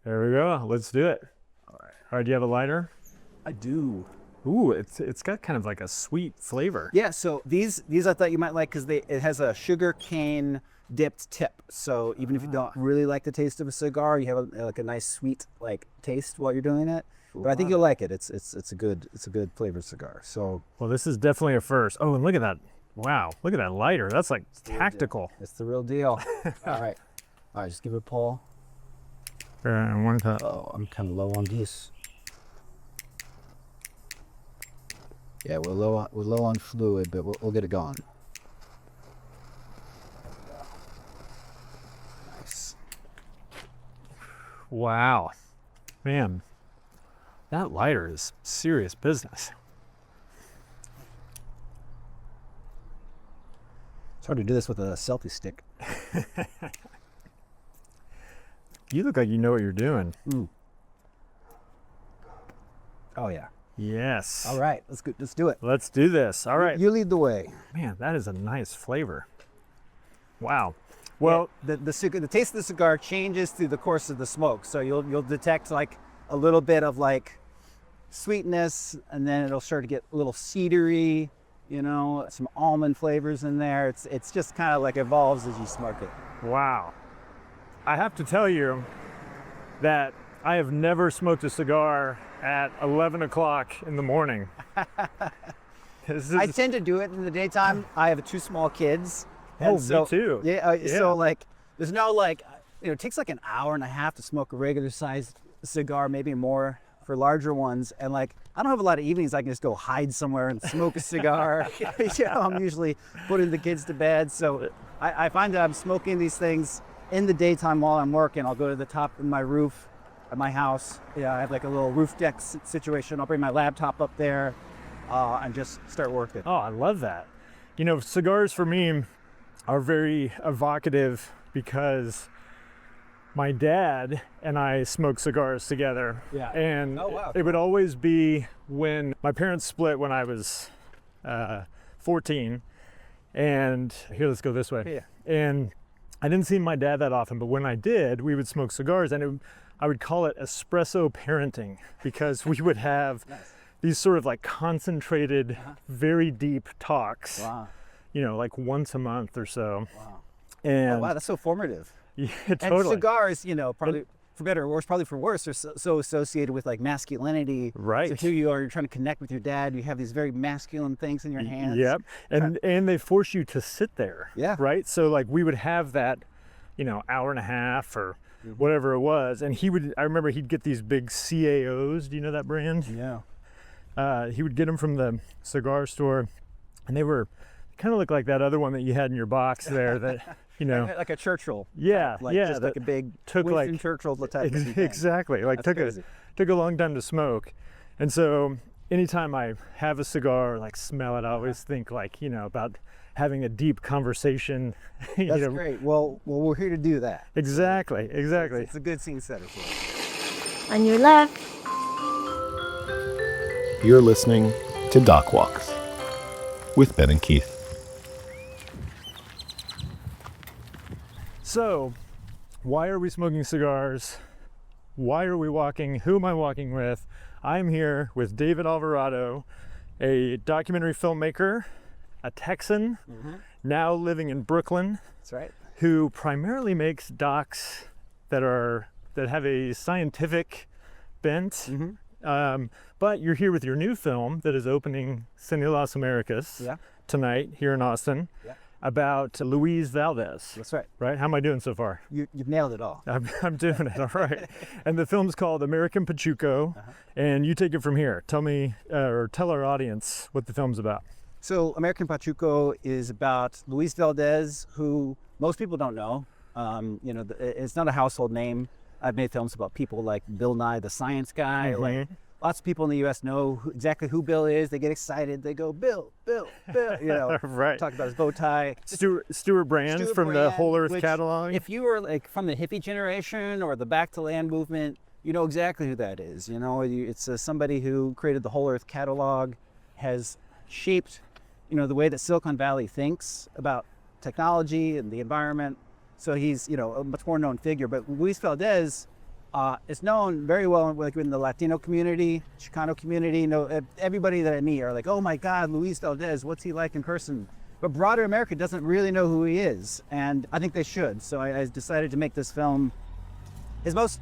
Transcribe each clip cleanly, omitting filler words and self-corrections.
There we go. Let's do it. All right. Do you have a lighter? I do. Ooh, it's got kind of like a sweet flavor. Yeah. So these I thought you might like because it has a sugar cane dipped tip. So even if you don't really like the taste of a cigar, you have like a nice sweet like taste while you're doing it. But I think you'll like it. It's a good flavored cigar. So well, this is definitely a first. Oh, and look at that. Wow, look at that lighter. That's like tactical. It's the real deal. All right, just give it a pull. One time. Oh, I'm kind of low on these. Yeah, we're low on fluid, but we'll get it going. Nice. Wow, man, that lighter is serious business. It's hard to do this with a selfie stick. You look like you know what you're doing. Mm. Oh yeah. Yes. All right, let's do it. Let's do this. All right. You lead the way. Man, that is a nice flavor. Wow. Well, yeah, the taste of the cigar changes through the course of the smoke. So you'll detect like a little bit of like sweetness, and then it'll start to get a little cedary, you know, some almond flavors in there. It's just kind of like evolves as you smoke it. Wow. I have to tell you that I have never smoked a cigar at 11 o'clock in the morning. I tend to do it in the daytime. I have two small kids. Oh, me too. Yeah, so like, there's no like, it takes like an hour and a half to smoke a regular sized cigar, maybe more for larger ones. And like, I don't have a lot of evenings I can just go hide somewhere and smoke a cigar. I'm usually putting the kids to bed. So I find that I'm smoking these things in the daytime while I'm working. I'll go to the top of my roof at my house. Yeah, I have like a little roof deck situation. I'll bring my laptop up there and just start working. Oh, I love that. You know, cigars for me are very evocative because my dad and I smoked cigars together. Yeah. And oh, wow. It would always be when my parents split when I was 14. And here, let's go this way. Yeah. And I didn't see my dad that often, but when I did, we would smoke cigars, and I would call it espresso parenting because we would have nice. These sort of like concentrated, very deep talks, wow. You know, like once a month or so. Wow. And oh, wow, that's so formative. Yeah, totally. And cigars, you know, probably for better or worse, probably for worse, are so associated with like masculinity. Right. So here you are, you're trying to connect with your dad. You have these very masculine things in your hands. Yep. And they force you to sit there. Yeah. Right. So like we would have that, you know, hour and a half or whatever it was. And I remember he'd get these big CAOs. Do you know that brand? Yeah. He would get them from the cigar store, and they kind of look like that other one that you had in your box there that, you know. Like a Churchill. Yeah, like yeah. Just like a big took Winston like Churchill type of thing. Exactly. Like took a long time to smoke. And so anytime I have a cigar or like smell it, I always think like, you know, about having a deep conversation. That's great. Well, we're here to do that. Exactly. It's a good scene setter for us. On your left. You're listening to Doc Walks with Ben and Keith. So, why are we smoking cigars? Why are we walking? Who am I walking with? I'm here with David Alvarado, a documentary filmmaker, a Texan, now living in Brooklyn. That's right. Who primarily makes docs that have a scientific bent. But you're here with your new film that is opening Cine Las Americas tonight here in Austin about Luis Valdez. That's right. Right? How am I doing so far? You've nailed it all. I'm doing it, all right. And the film's called American Pachuco, and you take it from here. Tell me, or tell our audience what the film's about. So American Pachuco is about Luis Valdez, who most people don't know. You know, it's not a household name. I've made films about people like Bill Nye, the science guy. Like, lots of people in the U.S. know exactly who Bill is. They get excited. They go, Bill, Bill, Bill. You know, right. Talk about his bow tie. Stewart Brand from the Whole Earth catalog. If you were like from the hippie generation or the Back to Land movement, you know exactly who that is. You know, it's somebody who created the Whole Earth catalog, has shaped, you know, the way that Silicon Valley thinks about technology and the environment. So he's, you know, a much more known figure. But Luis Valdez It's known very well like in the Latino community, Chicano community. Everybody that I meet are like, oh my God, Luis Valdez, what's he like in person? But broader America doesn't really know who he is, and I think they should. So I decided to make this film. His most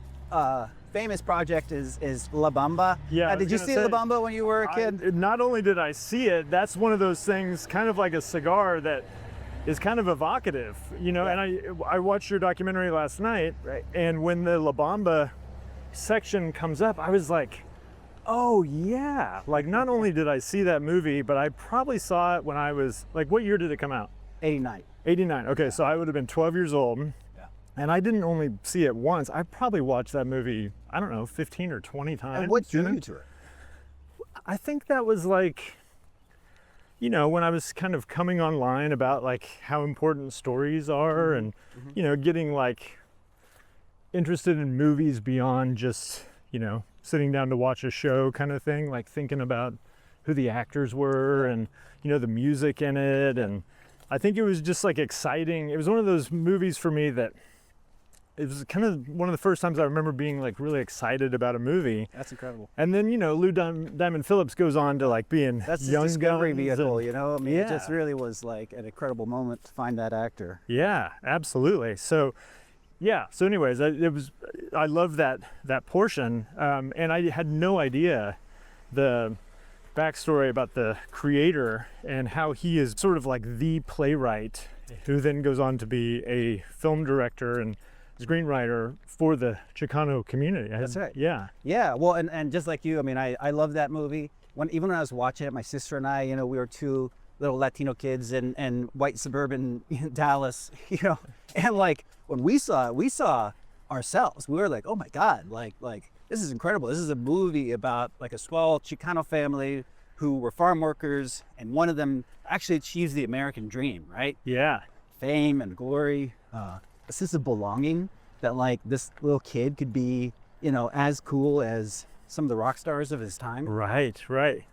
famous project is La Bamba. Yeah. Did you see La Bamba when you were a kid? Not only did I see it, that's one of those things, kind of like a cigar that is kind of evocative, you know. Yeah. And I watched your documentary last night, Right. and when the La Bamba section comes up, I was like, oh yeah. Like, not only did I see that movie, but I probably saw it when I was like, what year did it come out? 89. 89. Okay, Yeah. so I would have been 12 years old. Yeah. And I didn't only see it once. I probably watched that movie, I don't know, 15 or 20 times. And what drew you know? you to it? I think that was like, you know, when I was kind of coming online about like how important stories are, and, you know, getting like interested in movies beyond just, you know, sitting down to watch a show kind of thing, like thinking about who the actors were and, you know, the music in it. And I think it was just like exciting. It was one of those movies for me that it was kind of one of the first times I remember being like really excited about a movie. That's incredible. And then, you know, Lou Diamond Phillips goes on to like being That's his young discovery guns vehicle, and- you know? I mean, it just Yeah. really was like an incredible moment to find that actor. Yeah, absolutely. So, yeah. So, anyways, I love that portion, and I had no idea the backstory about the creator and how he is sort of like the playwright, who then goes on to be a film director and screenwriter for the Chicano community. That's right. Yeah. Yeah, well, and just like you, I mean, I love that movie. Even when I was watching it, my sister and I, you know, we were two little Latino kids in white suburban Dallas, you know, and like when we saw it, we saw ourselves. We were like, oh my God, like this is incredible. This is a movie about like a small Chicano family who were farm workers, and one of them actually achieved the American dream, right? Yeah. Fame and glory, a sense of belonging, that like this little kid could be, you know, as cool as some of the rock stars of his time. Right. Right.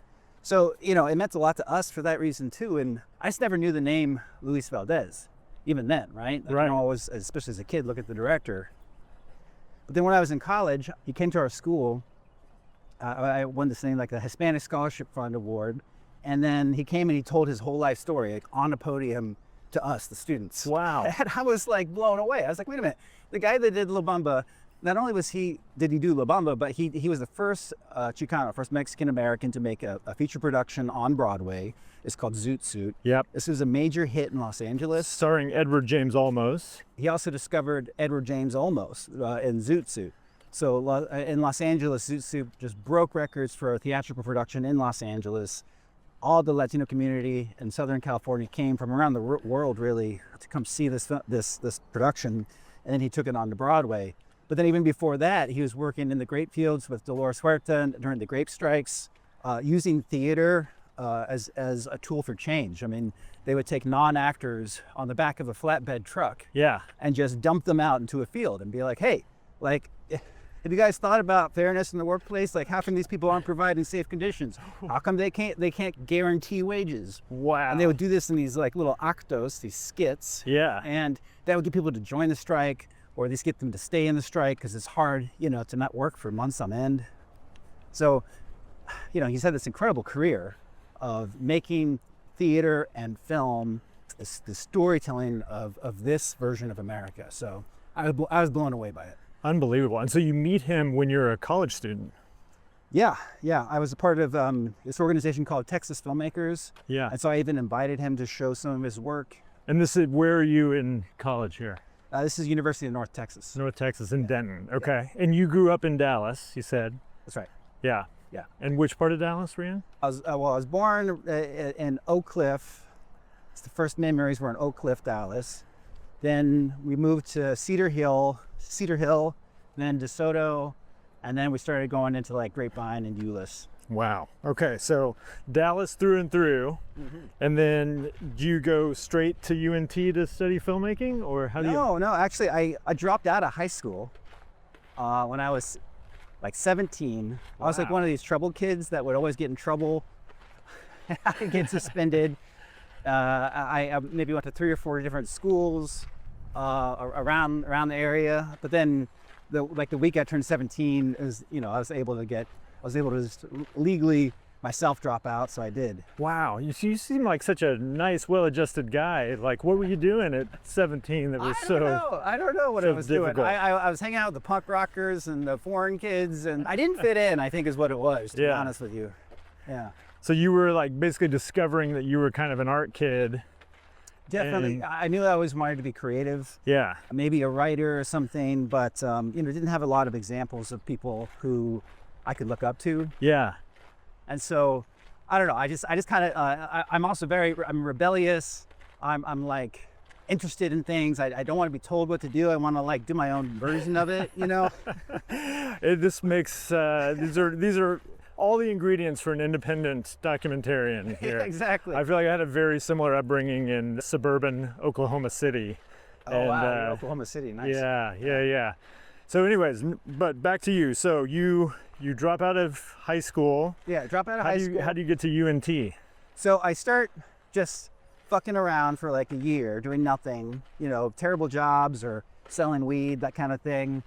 So, you know, it meant a lot to us for that reason too. And I just never knew the name Luis Valdez, even then, right? Like, Right. You know, always, especially as a kid, look at the director. But then when I was in college, he came to our school. I won this thing like the Hispanic Scholarship Fund Award. And then he came and he told his whole life story, like on a podium to us, the students. Wow. And I was like blown away. I was like, wait a minute, the guy that did La Bamba, not only did he do La Bamba, but he was the first Chicano, first Mexican American to make a feature production on Broadway. It's called ZOOT SUIT. Yep. This was a major hit in Los Angeles. Starring Edward James Olmos. He also discovered Edward James Olmos in ZOOT SUIT. So in Los Angeles, ZOOT SUIT just broke records for a theatrical production in Los Angeles. All the Latino community in Southern California came from around the world really to come see this production, and then he took it on to Broadway. But then even before that, he was working in the grape fields with Dolores Huerta during the grape strikes, using theater as a tool for change. I mean, they would take non-actors on the back of a flatbed truck Yeah. and just dump them out into a field and be like, hey, like, have you guys thought about fairness in the workplace? Like, how come these people aren't providing safe conditions? How come they can't guarantee wages? Wow. And they would do this in these like little actos, these skits. Yeah. And that would get people to join the strike, or at least get them to stay in the strike, because it's hard, you know, to not work for months on end. So, you know, he's had this incredible career of making theater and film, the storytelling of this version of America. So I was blown away by it. Unbelievable. And so you meet him when you're a college student. Yeah. I was a part of this organization called Texas Filmmakers. Yeah. And so I even invited him to show some of his work. And this is, where are you in college here? This is University of North Texas. North Texas in Denton. Okay. And you grew up in Dallas, you said? That's right. Yeah. Yeah. And which part of Dallas were you in? I was born in Oak Cliff. It's the first memories were in Oak Cliff, Dallas. Then we moved to Cedar Hill, then DeSoto, and then we started going into like Grapevine and Euless. Wow. Okay. So Dallas through and through. And then do you go straight to UNT to study filmmaking, or how do you? No, actually I dropped out of high school when I was like 17. I was like Wow. one of these troubled kids that would always get in trouble. I could get suspended. I maybe went to 3 or 4 different schools around the area, but then the week I turned 17, it was, I was able to just legally myself drop out, so I did. Wow, you seem like such a nice, well-adjusted guy. Like, what were you doing at 17 that was I don't know what I was difficult? doing. I was hanging out with the punk rockers and the foreign kids, and I didn't fit in, I think is what it was, to be honest with you. Yeah. So you were like basically discovering that you were kind of an art kid. Definitely. I knew I always wanted to be creative. Yeah. Maybe a writer or something, but didn't have a lot of examples of people who I could look up to. Yeah. And so, I don't know. I just kind of. I'm also I'm rebellious. I'm like interested in things. I don't want to be told what to do. I want to like do my own version of it. This makes these are all the ingredients for an independent documentarian here. Exactly. I feel like I had a very similar upbringing in suburban Oklahoma City. Wow, Oklahoma City, nice. Yeah. So anyways, but back to you. So you drop out of high school. Yeah, drop out of high school. How do you get to UNT? So I start just fucking around for like a year, doing nothing, terrible jobs or selling weed, that kind of thing.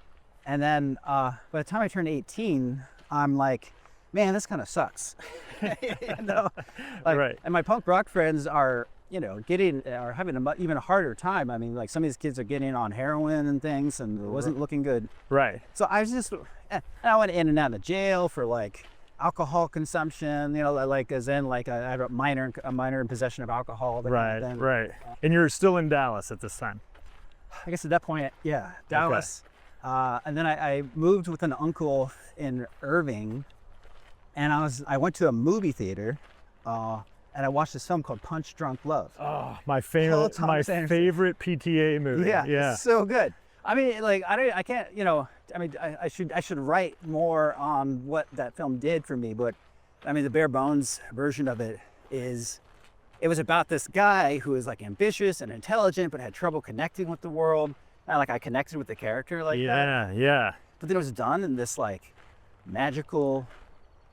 And then by the time I turned 18, I'm like, man, this kind of sucks. Right. And my punk rock friends are, are having even a harder time. I mean, like some of these kids are getting on heroin and things, and it wasn't looking good. Right. So I was just, I went in and out of jail for like alcohol consumption, like as in like I had a minor in possession of alcohol. Right, right. And you're still in Dallas at this time? I guess at that point, yeah, Dallas. Okay. And then I moved with an uncle in Irving, and I went to a movie theater, and I watched this film called Punch Drunk Love. Oh, my favorite PTA movie. Yeah, it's so good. I mean, like I can't, I should write more on what that film did for me, but I mean the bare bones version of it was about this guy who was like ambitious and intelligent but had trouble connecting with the world. And like I connected with the character like that. Yeah. But then it was done in this like magical,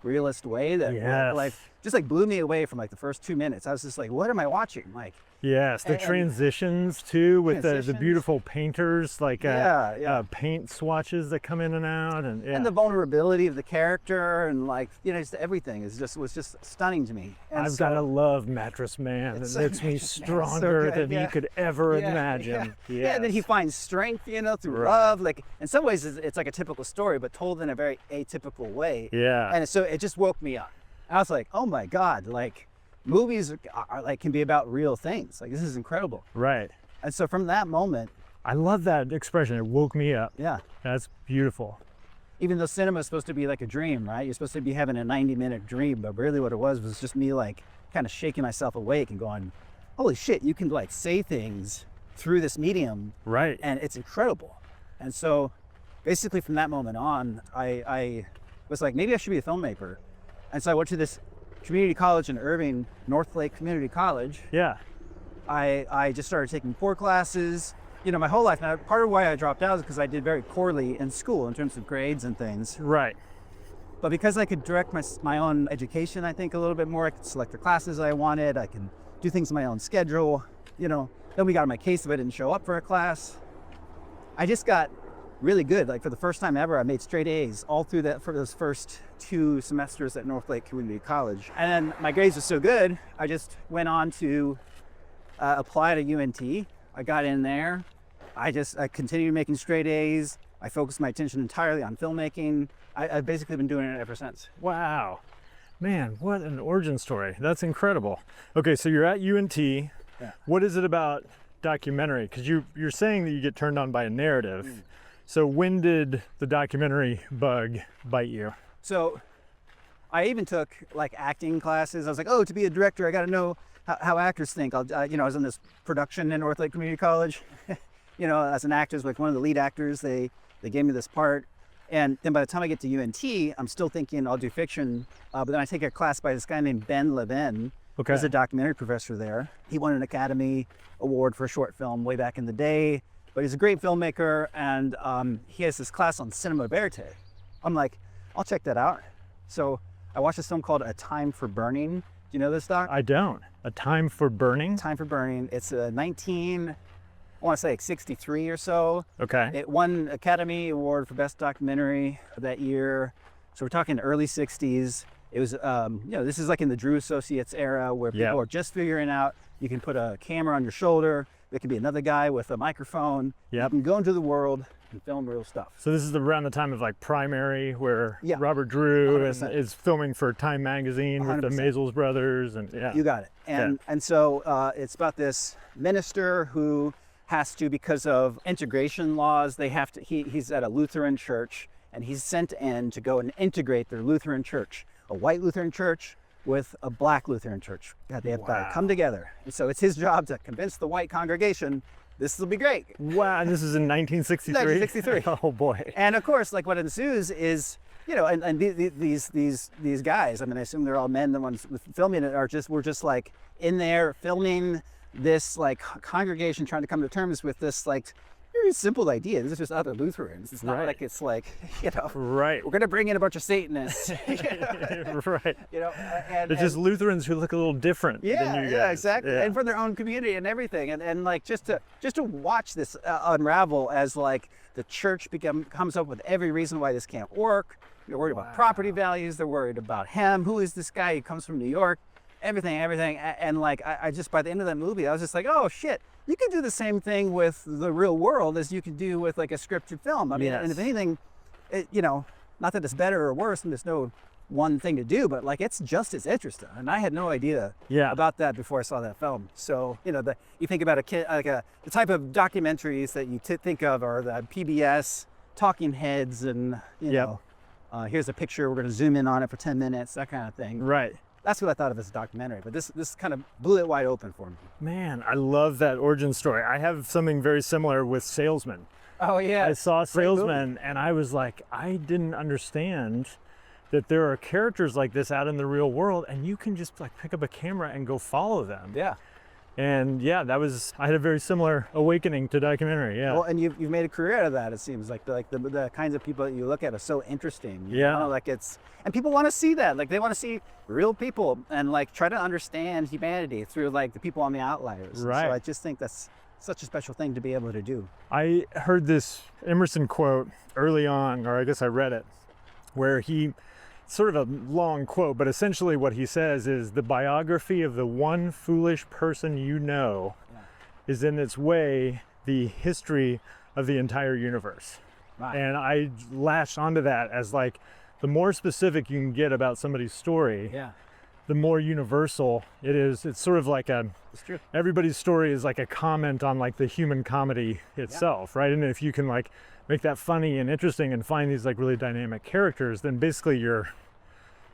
realist way that like just like blew me away from like the first 2 minutes. I was just like, what am I watching? Like, yes, the transitions too, with the beautiful painters, like paint swatches that come in and out, and the vulnerability of the character, and like just everything was just stunning to me. And I've got to love Mattress Man. It makes me stronger than you could ever imagine. Yeah, and then he finds strength, through love. Like in some ways, it's like a typical story, but told in a very atypical way. Yeah, and so it just woke me up. I was like, oh my God, like movies are like can be about real things. Like this is incredible. Right. And so from that moment, I love that expression. It woke me up. Yeah. That's beautiful. Even though cinema is supposed to be like a dream, right? You're supposed to be having a 90-minute dream, but really what it was just me like kind of shaking myself awake and going, holy shit, you can like say things through this medium. Right. And it's incredible. And so basically from that moment on, I was like, maybe I should be a filmmaker. And so I went to this community college in Irving, North Lake Community College. Yeah. I just started taking core classes, my whole life. Now, part of why I dropped out is because I did very poorly in school in terms of grades and things. Right. But because I could direct my own education, I think a little bit more, I could select the classes I wanted. I can do things on my own schedule. Then we got on my case if I didn't show up for a class. I just got really good. Like for the first time ever, I made straight A's all through for those first 2 semesters at North Lake Community College. And then my grades were so good, I just went on to apply to UNT. I got in there. I continued making straight A's. I focused my attention entirely on filmmaking. I've basically been doing it ever since. Wow. Man, what an origin story. That's incredible. Okay, so you're at UNT. Yeah. What is it about documentary? Because you're saying that you get turned on by a narrative. So when did the documentary bug bite you? So I even took like acting classes. I was like, oh, to be a director, I got to know how actors think. I was in this production in North Lake Community College. As an actor, like one of the lead actors, they gave me this part. And then by the time I get to UNT, I'm still thinking I'll do fiction. But then I take a class by this guy named Ben Levin. Okay. He's a documentary professor there. He won an Academy Award for a short film way back in the day. But he's a great filmmaker, and he has this class on cinéma-vérité. I'm like, I'll check that out. So I watched this film called A Time for Burning. Do you know this, Doc? I don't. A Time for Burning? Time for Burning. It's a I want to say like 63 or so. Okay. It won Academy Award for Best Documentary that year. So we're talking early 60s. It was, this is like in the Drew Associates era where people are just figuring out you can put a camera on your shoulder. There could be another guy with a microphone. Yep. You can go into the world and film real stuff. So this is around the time of like Primary, where Yeah. Robert Drew 100%. is filming for Time Magazine with the 100%. Maisels brothers, and You got it. And so it's about this minister who has to, because of integration laws, they have to. He's at a Lutheran church, and he's sent in to go and integrate their Lutheran church, a white Lutheran church with a black Lutheran church. They have got to come together. And so it's his job to convince the white congregation this will be great. Wow, and this is in 1963? 1963. Oh boy. And of course, like what ensues is, and these guys, I mean, I assume they're all men, the ones filming it were just like in there filming this like congregation trying to come to terms with this like very simple idea. This is just other Lutherans. It's not like it's like, Right. we're going to bring in a bunch of Satanists. Right. And It's just Lutherans who look a little different than you guys. Yeah, exactly. Yeah. And from their own community and everything. And like just to watch this unravel as like the church comes up with every reason why this can't work. They're worried about property values. They're worried about him. Who is this guy? He comes from New York. Everything. And like, I just, by the end of that movie, I was just like, oh shit, you can do the same thing with the real world as you can do with like a scripted film. I mean, and if anything, not that it's better or worse and there's no one thing to do, but like, it's just as interesting. And I had no idea about that before I saw that film. So, you think about the type of documentaries that you think of are the PBS talking heads and, here's a picture, we're going to zoom in on it for 10 minutes, that kind of thing. Right. That's what I thought of as a documentary, but this kind of blew it wide open for me. Man, I love that origin story. I have something very similar with Salesman. Oh yeah. I saw Salesman and I was like, I didn't understand that there are characters like this out in the real world and you can just like pick up a camera and go follow them. Yeah. And I had a very similar awakening to documentary. Yeah. Well, and you've made a career out of that. It seems like the kinds of people that you look at are so interesting. And people want to see that. Like they want to see real people and like try to understand humanity through like the people on the outliers. Right. So I just think that's such a special thing to be able to do. I heard this Emerson quote early on, or I guess I read it, where sort of a long quote, but essentially what he says is the biography of the one foolish person is in its way the history of the entire universe. Right. And I latched onto that as like, the more specific you can get about somebody's story, the more universal it is. It's sort of like everybody's story is like a comment on like the human comedy itself, right? And if you can like make that funny and interesting and find these like really dynamic characters, then basically you're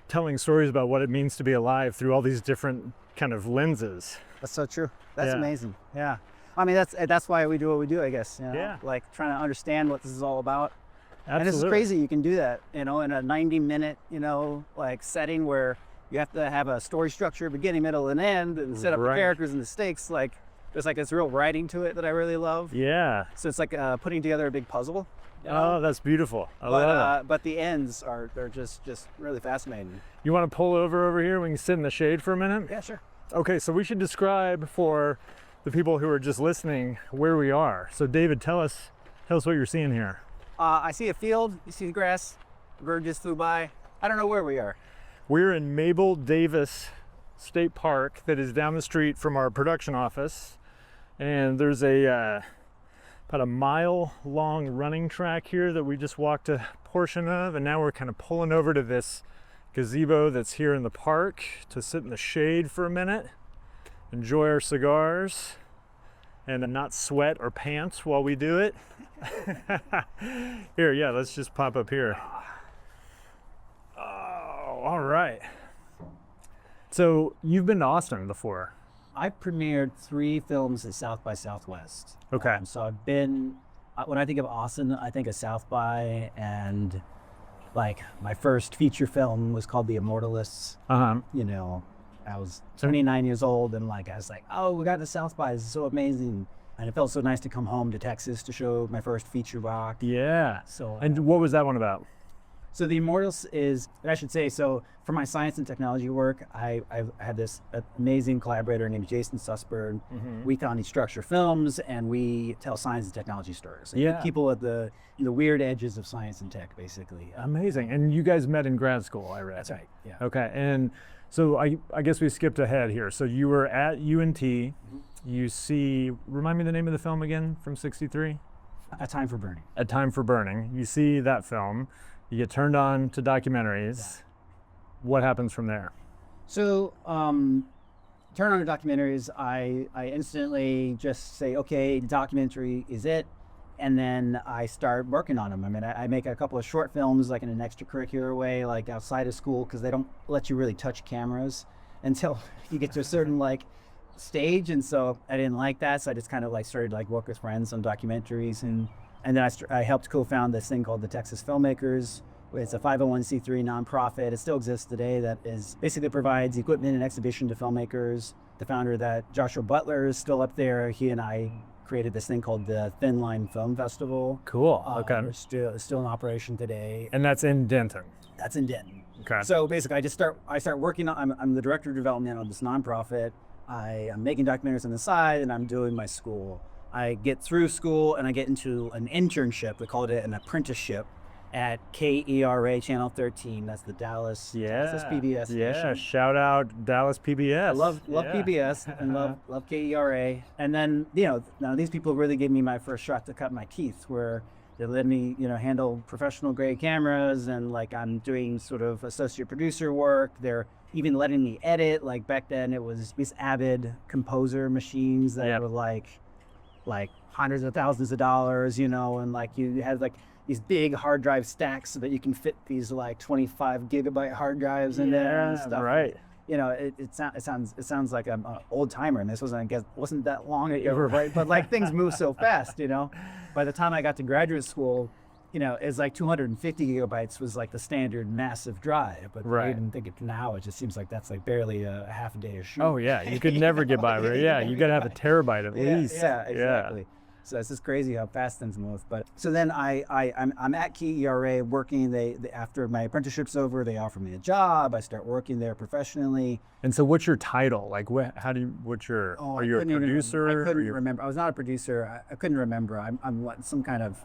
telling stories about what it means to be alive through all these different kind of lenses. That's so true. That's amazing. Yeah. I mean, that's why we do what we do, I guess. Like trying to understand what this is all about. Absolutely. And this is crazy. You can do that, in a 90-minute, like setting where you have to have a story structure, beginning, middle, and end, and set up the characters and the stakes. Like there's like this real writing to it that I really love. Yeah. So it's like putting together a big puzzle. Oh, that's beautiful. I love it. But the ends they're just really fascinating. You want to pull over here? We can sit in the shade for a minute? Yeah, sure. Okay, so we should describe for the people who are just listening where we are. So David, tell us what you're seeing here. I see a field. You see the grass. A bird just flew by. I don't know where we are. We're in Mabel Davis State Park that is down the street from our production office. And there's about a mile-long running track here that we just walked a portion of. And now we're kind of pulling over to this gazebo that's here in the park to sit in the shade for a minute, enjoy our cigars, and not sweat or pants while we do it. Here, let's just pop up here. Oh, all right. So you've been to Austin before. I premiered 3 films at South by Southwest. Okay. So I've been, when I think of Austin, I think of South by, and like my first feature film was called The Immortalists. I was 29 years old and like, I was like, oh, we got to South by, this is so amazing. And it felt so nice to come home to Texas to show my first feature doc. Yeah. So. And what was that one about? So the Immortals is, I should say, so for my science and technology work, I had this amazing collaborator named Jason Sussberg. We found these structure films, and we tell science and technology stories. Like people at the weird edges of science and tech, basically. Amazing. And you guys met in grad school, I read. That's right. Yeah. Okay. And so I guess we skipped ahead here. So you were at UNT. You see, remind me the name of the film again from '63? A Time for Burning. A Time for Burning. You see that film. You get turned on to documentaries. Yeah. What happens from there? So, turn on to documentaries. I instantly just say, okay, documentary is it. And then I start working on them. I mean, I make a couple of short films like in an extracurricular way, like outside of school, because they don't let you really touch cameras until you get to a certain stage. And so I didn't like that. So I just kind of started work with friends on documentaries. And then I helped co-found this thing called the Texas Filmmakers. It's a 501c3 nonprofit. It still exists today. That is basically provides equipment and exhibition to filmmakers. The founder, that Joshua Butler, is still up there. He and I created this thing called the Thin Line Film Festival. Cool. Okay. It's still in operation today. And that's in Denton. That's in Denton. Okay. So basically, I start working on. I'm the director of development on this nonprofit. I'm making documentaries on the side, and I'm doing my school. I get through school and I get into an internship. We called it an apprenticeship at KERA Channel 13. That's the Dallas PBS. Yeah, station. Shout out Dallas PBS. I love PBS and love KERA. And then, now these people really gave me my first shot to cut my teeth, where they let me, handle professional grade cameras, and I'm doing sort of associate producer work. They're even letting me edit. Like back then it was these Avid composer machines that were like hundreds of thousands of dollars, and you had these big hard drive stacks so that you can fit these 25 gigabyte hard drives in there and stuff. Right. It sounds like I'm an old timer, and this wasn't that long ago, right? But things move so fast, By the time I got to graduate school, it's 250 gigabytes was the standard massive drive. But I even think now it just seems like that's barely a half a day of shoot. Oh yeah, you could never get by with it. Yeah, you got to have a terabyte at least. Yeah, exactly. Yeah. So it's just crazy how fast things move. But so then I'm at KERA working. They after my apprenticeship's over, they offer me a job. I start working there professionally. And so, what's your title? Are you a producer? I couldn't remember. I was not a producer. I couldn't remember. I'm some kind of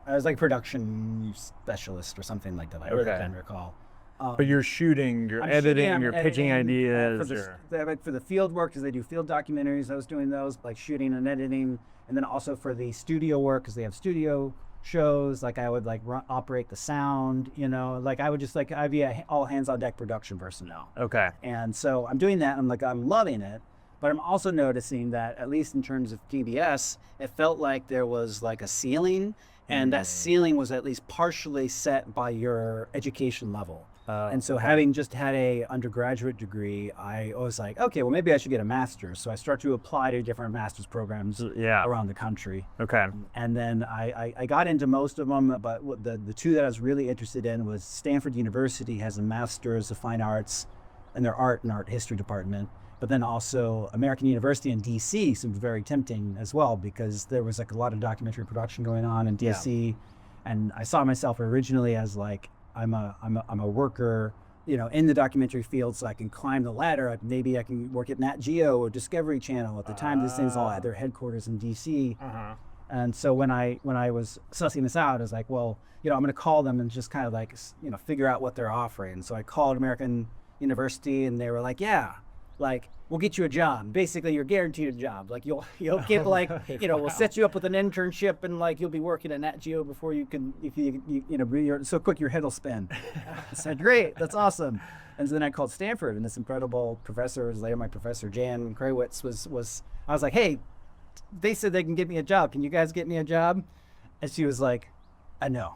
I was production specialist or something like that. I can't recall. But you're shooting, you're editing, you're pitching ideas. For the field work, because they do field documentaries, I was doing those, shooting and editing. And then also for the studio work, because they have studio shows, I would operate the sound, I would just I'd be a all hands on deck production personnel. Okay. And so I'm doing that. I'm loving it. But I'm also noticing that, at least in terms of PBS, it felt like there was a ceiling, and that ceiling was at least partially set by your education level. And so having just had a undergraduate degree, I was okay, well, maybe I should get a master's. So I start to apply to different master's programs around the country. Okay. And then I got into most of them, but the two that I was really interested in was Stanford University has a master's of fine arts in their art and art history department. But then also American University in DC seemed very tempting as well, because there was a lot of documentary production going on in DC. And I saw myself originally as I'm a worker, in the documentary field, so I can climb the ladder. Maybe I can work at Nat Geo or Discovery Channel. At the time, these things all had their headquarters in DC. And so when I was sussing this out, I was well, I'm going to call them and just kind of figure out what they're offering. So I called American University, and they were we'll get you a job. Basically, you're guaranteed a job. You'll get we'll set you up with an internship, and you'll be working at Nat Geo before you can, if you're so quick your head will spin. I said, great, that's awesome. And so then I called Stanford, and this incredible professor, was later my professor, Jan Krawitz, was I was hey, they said they can get me a job. Can you guys get me a job? And she was no.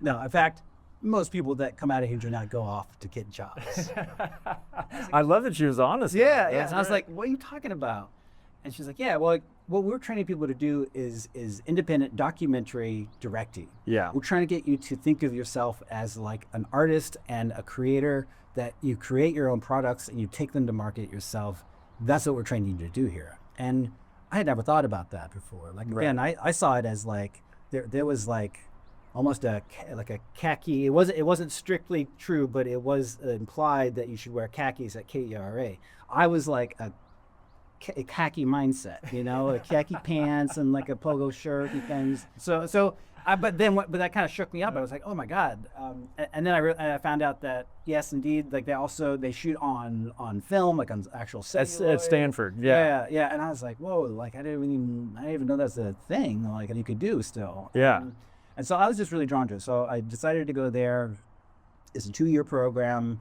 No, in fact, most people that come out of here do not go off to get jobs. I love that she was honest. Yeah. And I was what are you talking about? And she's well, what we're training people to do is independent documentary directing. Yeah. We're trying to get you to think of yourself as an artist and a creator, that you create your own products and you take them to market yourself. That's what we're training you to do here. And I had never thought about that before. Again, I saw it as there was almost like a khaki. It wasn't strictly true, but it was implied that you should wear khakis at KERA. I was like a khaki mindset, you know, like khaki pants and like a pogo shirt and things. But that kind of shook me up. I was like, oh my God. And then I found out that yes, indeed, like they shoot on film, like on actual sets at Stanford. Yeah. Yeah. And I was like, whoa, like I didn't even know that's a thing, like, and you could do still. Yeah. And so I was just really drawn to it. So I decided to go there. It's a 2-year program.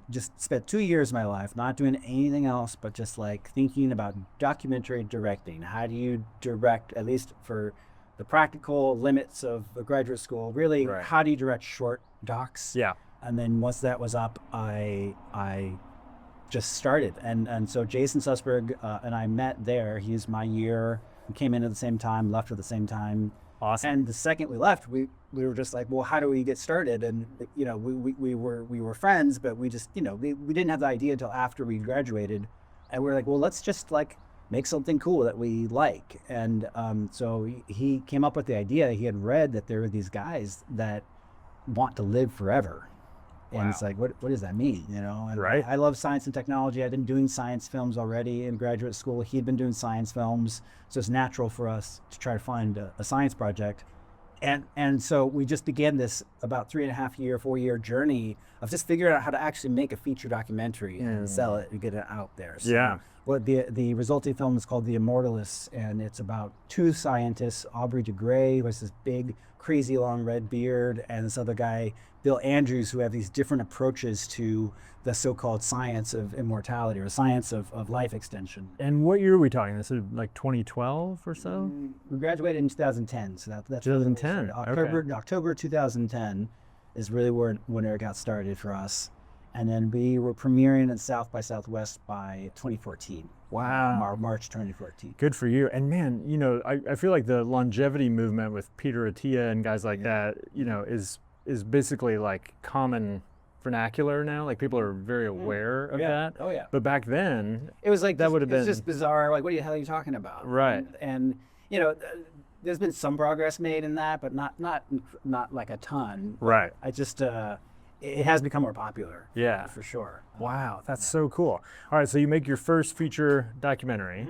Just spent 2 years of my life not doing anything else but just like thinking about documentary directing. How do you direct, at least for the practical limits of the graduate school, really, right. How do you direct short docs? Yeah. And then once that was up, I just started. And so Jason Sussberg and I met there. He's my year. We came in at the same time, left at the same time. Awesome. And the second we left, we were just like, well, how do we get started? And you know, we were friends, but we just, you know, we didn't have the idea until after we graduated, and we were like, well, let's just like make something cool that we like. And so he came up with the idea. He had read that there were these guys that want to live forever. And Wow. it's like, what does that mean? You know, and Right. I love science and technology. I'd been doing science films already in graduate school. He'd been doing science films. So it's natural for us to try to find a science project. And so we just began this about 4-year journey of just figuring out how to actually make a feature documentary and sell it and get it out there. So Yeah. what the resulting film is called The Immortalists, and it's about 2 scientists, Aubrey de Grey, who has this big, crazy long red beard, and this other guy, Bill Andrews, who have these different approaches to the so-called science of immortality or science of life extension. And what year are we talking? This is like 2012 or so? We graduated in 2010, so that's 2010, October 2010 is really when it got started for us. And then we were premiering at South by Southwest by 2014. Wow. March 2014. Good for you. And man, you know, I feel like the longevity movement with Peter Attia and guys like that, you know, is basically like common vernacular now. Like people are very aware of that. Oh yeah. But back then, It was like that would have been it's just bizarre. Like, what the hell are you talking about? Right. And you know, there's been some progress made in that, but not like a ton. right. I just it has become more popular. Yeah. For sure. Wow, that's so cool. All right, so you make your first feature documentary,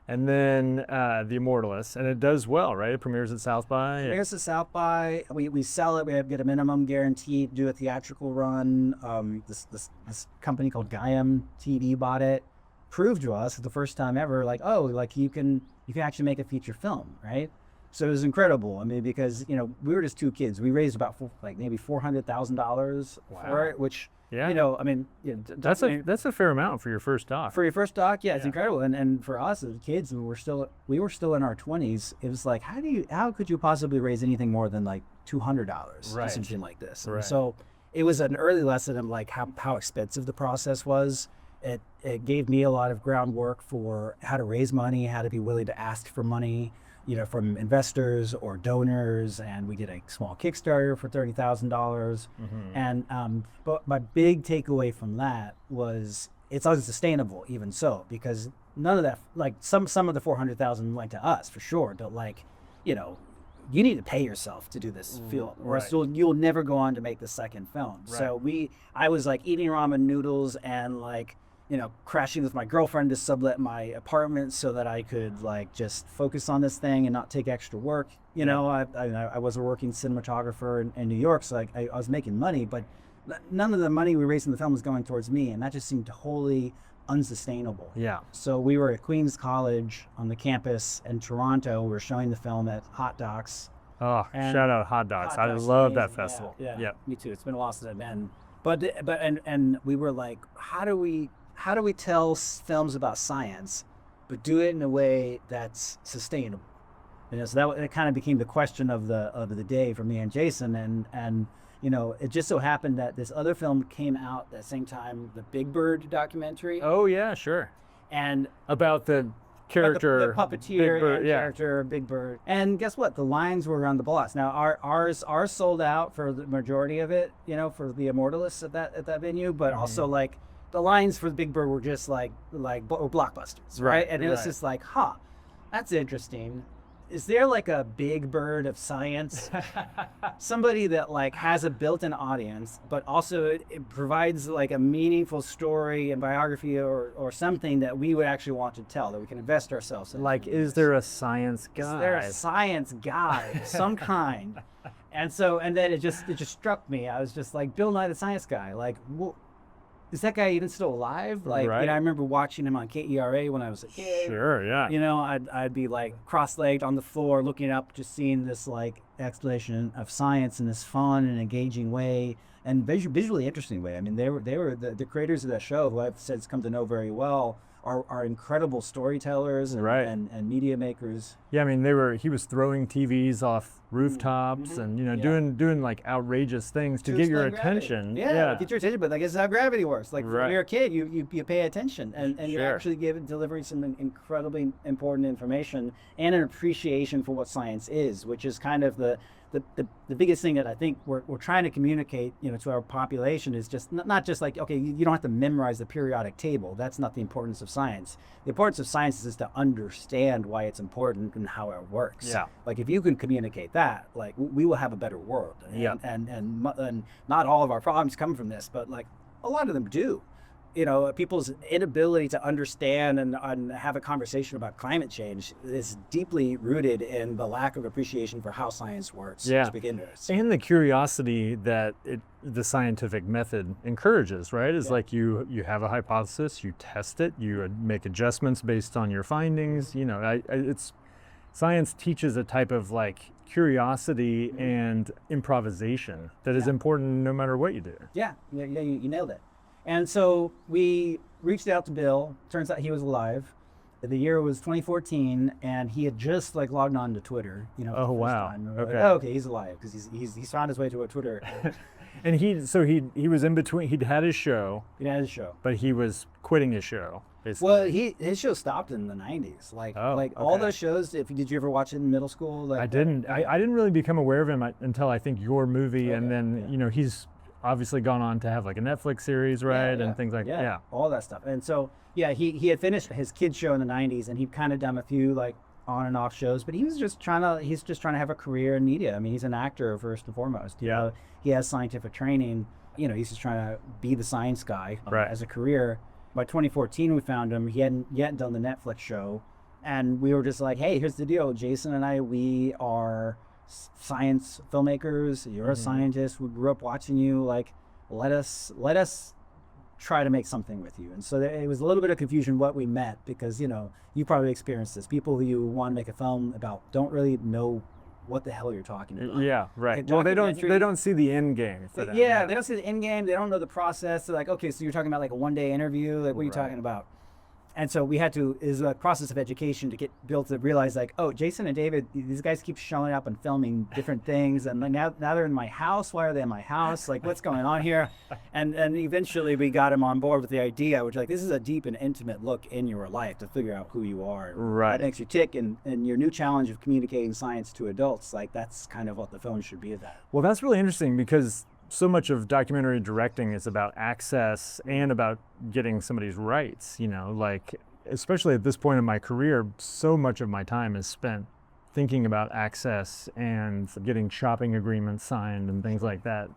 and then The Immortalists, and it does well, right? It premieres at South by. I guess at South by, we sell it. We get a minimum guarantee to do a theatrical run. This company called Gaiam TV bought it, proved to us for the first time ever, like, oh, like you can actually make a feature film, right? So it was incredible. I mean, because you know we were just 2 kids. We raised about maybe $400,000 for it, which Yeah. you know, I mean, That's a fair amount for your first doc. for your first doc, yeah, it's incredible. And for us as kids, we were still in our 20s. It was like, how could you possibly raise anything more than like $200 Right. for something like this? And Right. so it was an early lesson of like how expensive the process was. It gave me a lot of groundwork for how to raise money, how to be willing to ask for money, you know, from investors or donors. And we did a small Kickstarter for $30,000. And but my big takeaway from that was it's unsustainable, even so, because none of that, like some of the 400,000 went to us for sure, but like, you know, you need to pay yourself to do this film, or else you'll never go on to make the second film. Right. So I was like eating ramen noodles and like, you know, crashing with my girlfriend to sublet my apartment so that I could like just focus on this thing and not take extra work. You know, I was a working cinematographer in New York, so like I was making money, but none of the money we raised in the film was going towards me, and that just seemed wholly unsustainable. Yeah. So we were at Queens College on the campus in Toronto. We were showing the film at Hot Docs. Oh, And shout out Hot Docs. Hot I Docs is love that amazing. festival. Yeah, me too. It's been a while since I've been. But we were like, how do we tell films about science, but do it in a way that's sustainable? You know, so that kind of became the question of the day for me and Jason. And you know, it just so happened that this other film came out at the same time, the Big Bird documentary. Oh yeah, sure. And About the character, the puppeteer Big Bird, and character Big Bird. And guess what? The lines were around the blocks. Now ours sold out for the majority of it, you know, for the Immortalists at that venue, but also like the lines for the Big Bird were just like blockbusters, right? And it was just like, that's interesting. is there like a big bird of science? Somebody that like has a built-in audience, but also it provides like a meaningful story and biography or something that we would actually want to tell, that we can invest ourselves in. Like, is there a science guy? Is there a science guy of some kind? And then it just struck me. I was just like, Bill Nye the Science Guy. Like, is that guy even still alive? Like, right. I remember watching him on KERA when I was a kid. Sure, yeah. I'd be like cross-legged on the floor, looking up, just seeing this like exploration of science in this fun and engaging way, and visually interesting way. I mean, they were the creators of that show, who I've since come to know very well, are incredible storytellers and media makers. Yeah, I mean, he was throwing TVs off rooftops and doing like outrageous things to get your attention. Get your attention. But I guess how gravity works. Like when you're a kid, you pay attention and you're actually delivering some incredibly important information and an appreciation for what science is, which is kind of the biggest thing that I think we're trying to communicate, to our population, is just not just like, okay, you don't have to memorize the periodic table. That's not the importance of science. The importance of science is to understand why it's important and how it works. Yeah. Like if you can communicate that, like we will have a better world. And not all of our problems come from this, but like a lot of them do. People's inability to understand and have a conversation about climate change is deeply rooted in the lack of appreciation for how science works to begin with. And the curiosity that the scientific method encourages, right? Is like you have a hypothesis, you test it, you make adjustments based on your findings. Science teaches a type of like curiosity and improvisation that is important no matter what you do. Yeah, you nailed it. And so we reached out to Bill. Turns out he was alive. The year was 2014, and he had just like logged on to Twitter. Oh wow! Okay. Okay, he's alive because he's found his way to a Twitter. And he was in between. He'd had his show. But he was quitting his show. Basically. Well, his show stopped in the 90s. All those shows. Did you ever watch it in middle school? Like, I didn't. I didn't really become aware of him until I think your movie, and then he's obviously gone on to have like a Netflix series, right? And things like that. Yeah, all that stuff. And so, he had finished his kids show in the 90s, and he'd kind of done a few like on and off shows, but he's just trying to have a career in media. I mean, he's an actor first and foremost. He has scientific training. He's just trying to be the science guy as a career. By 2014, we found him. He hadn't done the Netflix show, and we were just like, hey, here's the deal. Jason and I, we are science filmmakers. You're a scientist. We grew up watching you. Like, let us try to make something with you. And so it was a little bit of confusion what we meant, because you probably experienced this. People who you want to make a film about don't really know what the hell you're talking about. Yeah, right. Well, they don't see the end game for that. Yeah, they don't see the end game. They don't know the process. They're like, okay, so you're talking about like a one-day interview. Like, what are you talking about? And so we had to, is a process of education to get Bill to realize like, oh, Jason and David, these guys keep showing up and filming different things. And like now they're in my house. Why are they in my house? Like, what's going on here? And eventually we got him on board with the idea, which like, this is a deep and intimate look in your life to figure out who you are. Right. That makes you tick. And your new challenge of communicating science to adults, like that's kind of what the film should be about. Well, that's really interesting, because so much of documentary directing is about access and about getting somebody's rights, like, especially at this point in my career, so much of my time is spent thinking about access and getting shopping agreements signed and things like that.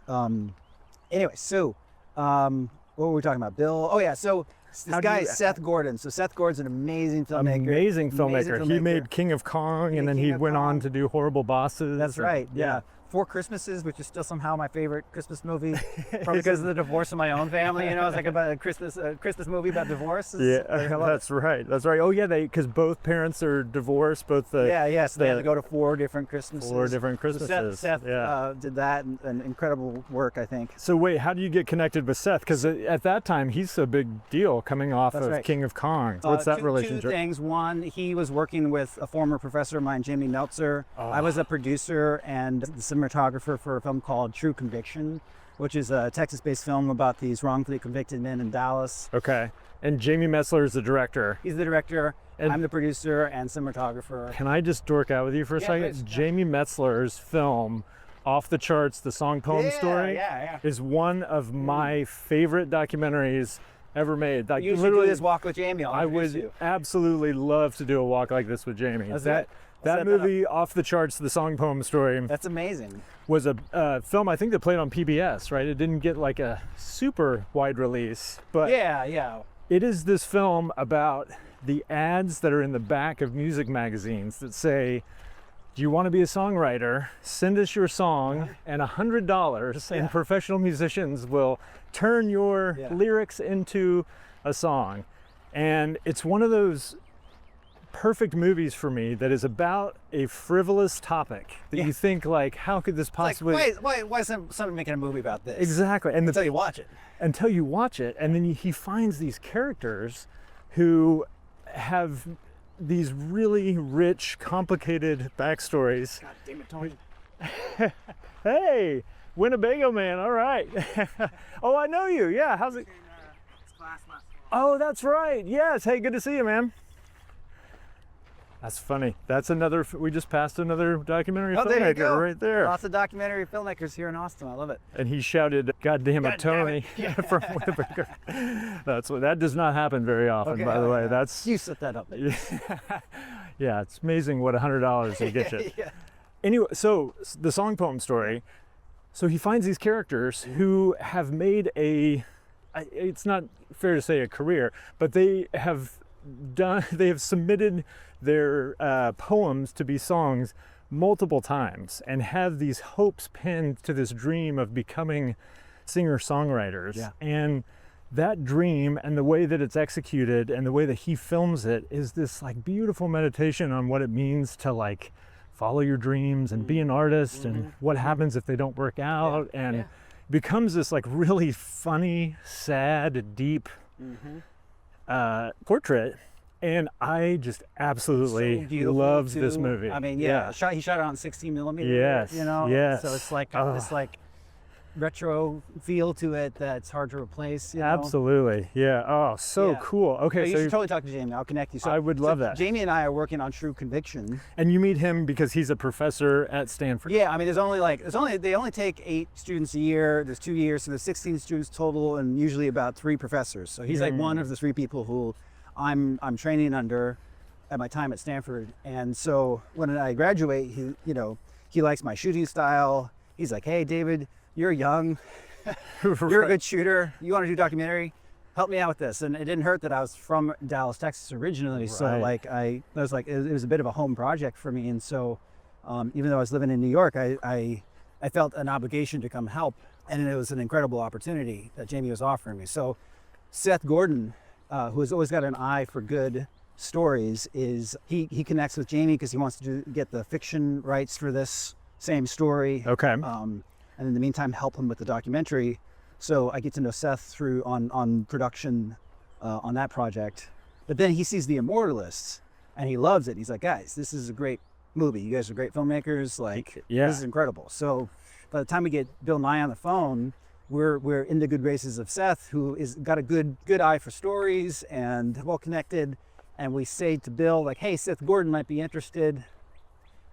Anyway, so what were we talking about? Bill? Oh yeah, so this guy is Seth Gordon. So Seth Gordon's an amazing filmmaker. Amazing filmmaker. He made King of Kong, and then he went on to do Horrible Bosses. That's right, yeah. Four Christmases, which is still somehow my favorite Christmas movie, probably because of the divorce of my own family. It's like about a Christmas movie about divorce. That's right. Oh yeah, because both parents are divorced. So they had to go to four different Christmases. So Seth did that, and incredible work, I think. So wait, how do you get connected with Seth? Because at that time he's a big deal coming off of King of Kong. What's that relationship? Two things. One, he was working with a former professor of mine, Jamie Meltzer. I was a producer and the cinematographer for a film called True Conviction, which is a Texas-based film about these wrongfully convicted men in Dallas. Okay. And Jamie Metzler is the director. He's the director. And I'm the producer and cinematographer. Can I just dork out with you for a second? Please. Jamie Metzler's film, Off the Charts, The Song Poem Story, is one of my favorite documentaries ever made. You should do this walk with Jamie. I would absolutely love to do a walk like this with Jamie. That movie, off the charts, The Song Poem Story, That's amazing. was a film I think that played on PBS, right? It didn't get like a super wide release, but Yeah. it is this film about the ads that are in the back of music magazines that say, do you want to be a songwriter? Send us your song and $100 and professional musicians will turn your lyrics into a song. And it's one of those perfect movies for me that is about a frivolous topic that you think like, how could this possibly... Like, why is somebody making a movie about this? Exactly. And Until you watch it. Until you watch it. And then he finds these characters who have these really rich, complicated backstories. God damn it, Tony. Hey, Winnebago man, all right. Oh, I know you. Yeah, how's it? Oh, that's right. Yes. Hey, good to see you, man. That's funny. That's another, we just passed another documentary filmmaker right there. Lots of documentary filmmakers here in Austin. I love it. And he shouted, "God damn it, Tony," from Winnebago. That does not happen very often, by the way. That's you set that up. yeah, it's amazing what $100 will get you. Anyway, so the Song Poem Story. So he finds these characters who have made it's not fair to say a career, but they have submitted their poems to be songs multiple times and have these hopes pinned to this dream of becoming singer-songwriters. Yeah. And that dream and the way that it's executed and the way that he films it is this like beautiful meditation on what it means to like follow your dreams and be an artist and what happens if they don't work out, and becomes this like really funny, sad, deep portrait. And I just absolutely love this movie. I mean, he shot it on 16 millimeter. Yes, you know. yes. So it's like this like retro feel to it that's hard to replace. You know? Absolutely, yeah. Oh, so cool. Okay, you should totally talk to Jamie. I'll connect you. So, I would love that. Jamie and I are working on True Conviction. And you meet him because he's a professor at Stanford. Yeah, I mean, they only take 8 students a year. There's 2 years, so there's 16 students total, and usually about 3 professors. So he's like one of the 3 people who I'm training under at my time at Stanford. And so when I graduate, he likes my shooting style. He's like, "Hey, David, you're young. You're a good shooter. You want to do a documentary? Help me out with this." And it didn't hurt that I was from Dallas, Texas originally. So like it was a bit of a home project for me. And so even though I was living in New York, I felt an obligation to come help. And it was an incredible opportunity that Jamie was offering me. So Seth Gordon, who has always got an eye for good stories, he connects with Jamie because he wants to get the fiction rights for this same story. Okay. And in the meantime, help him with the documentary. So I get to know Seth through on production on that project. But then he sees The Immortalists and he loves it. He's like, "Guys, this is a great movie. You guys are great filmmakers. Like, this is incredible." So by the time we get Bill Nye on the phone, we're in the good graces of Seth, who is got a good eye for stories and well connected. And we say to Bill, like, "Hey, Seth Gordon might be interested."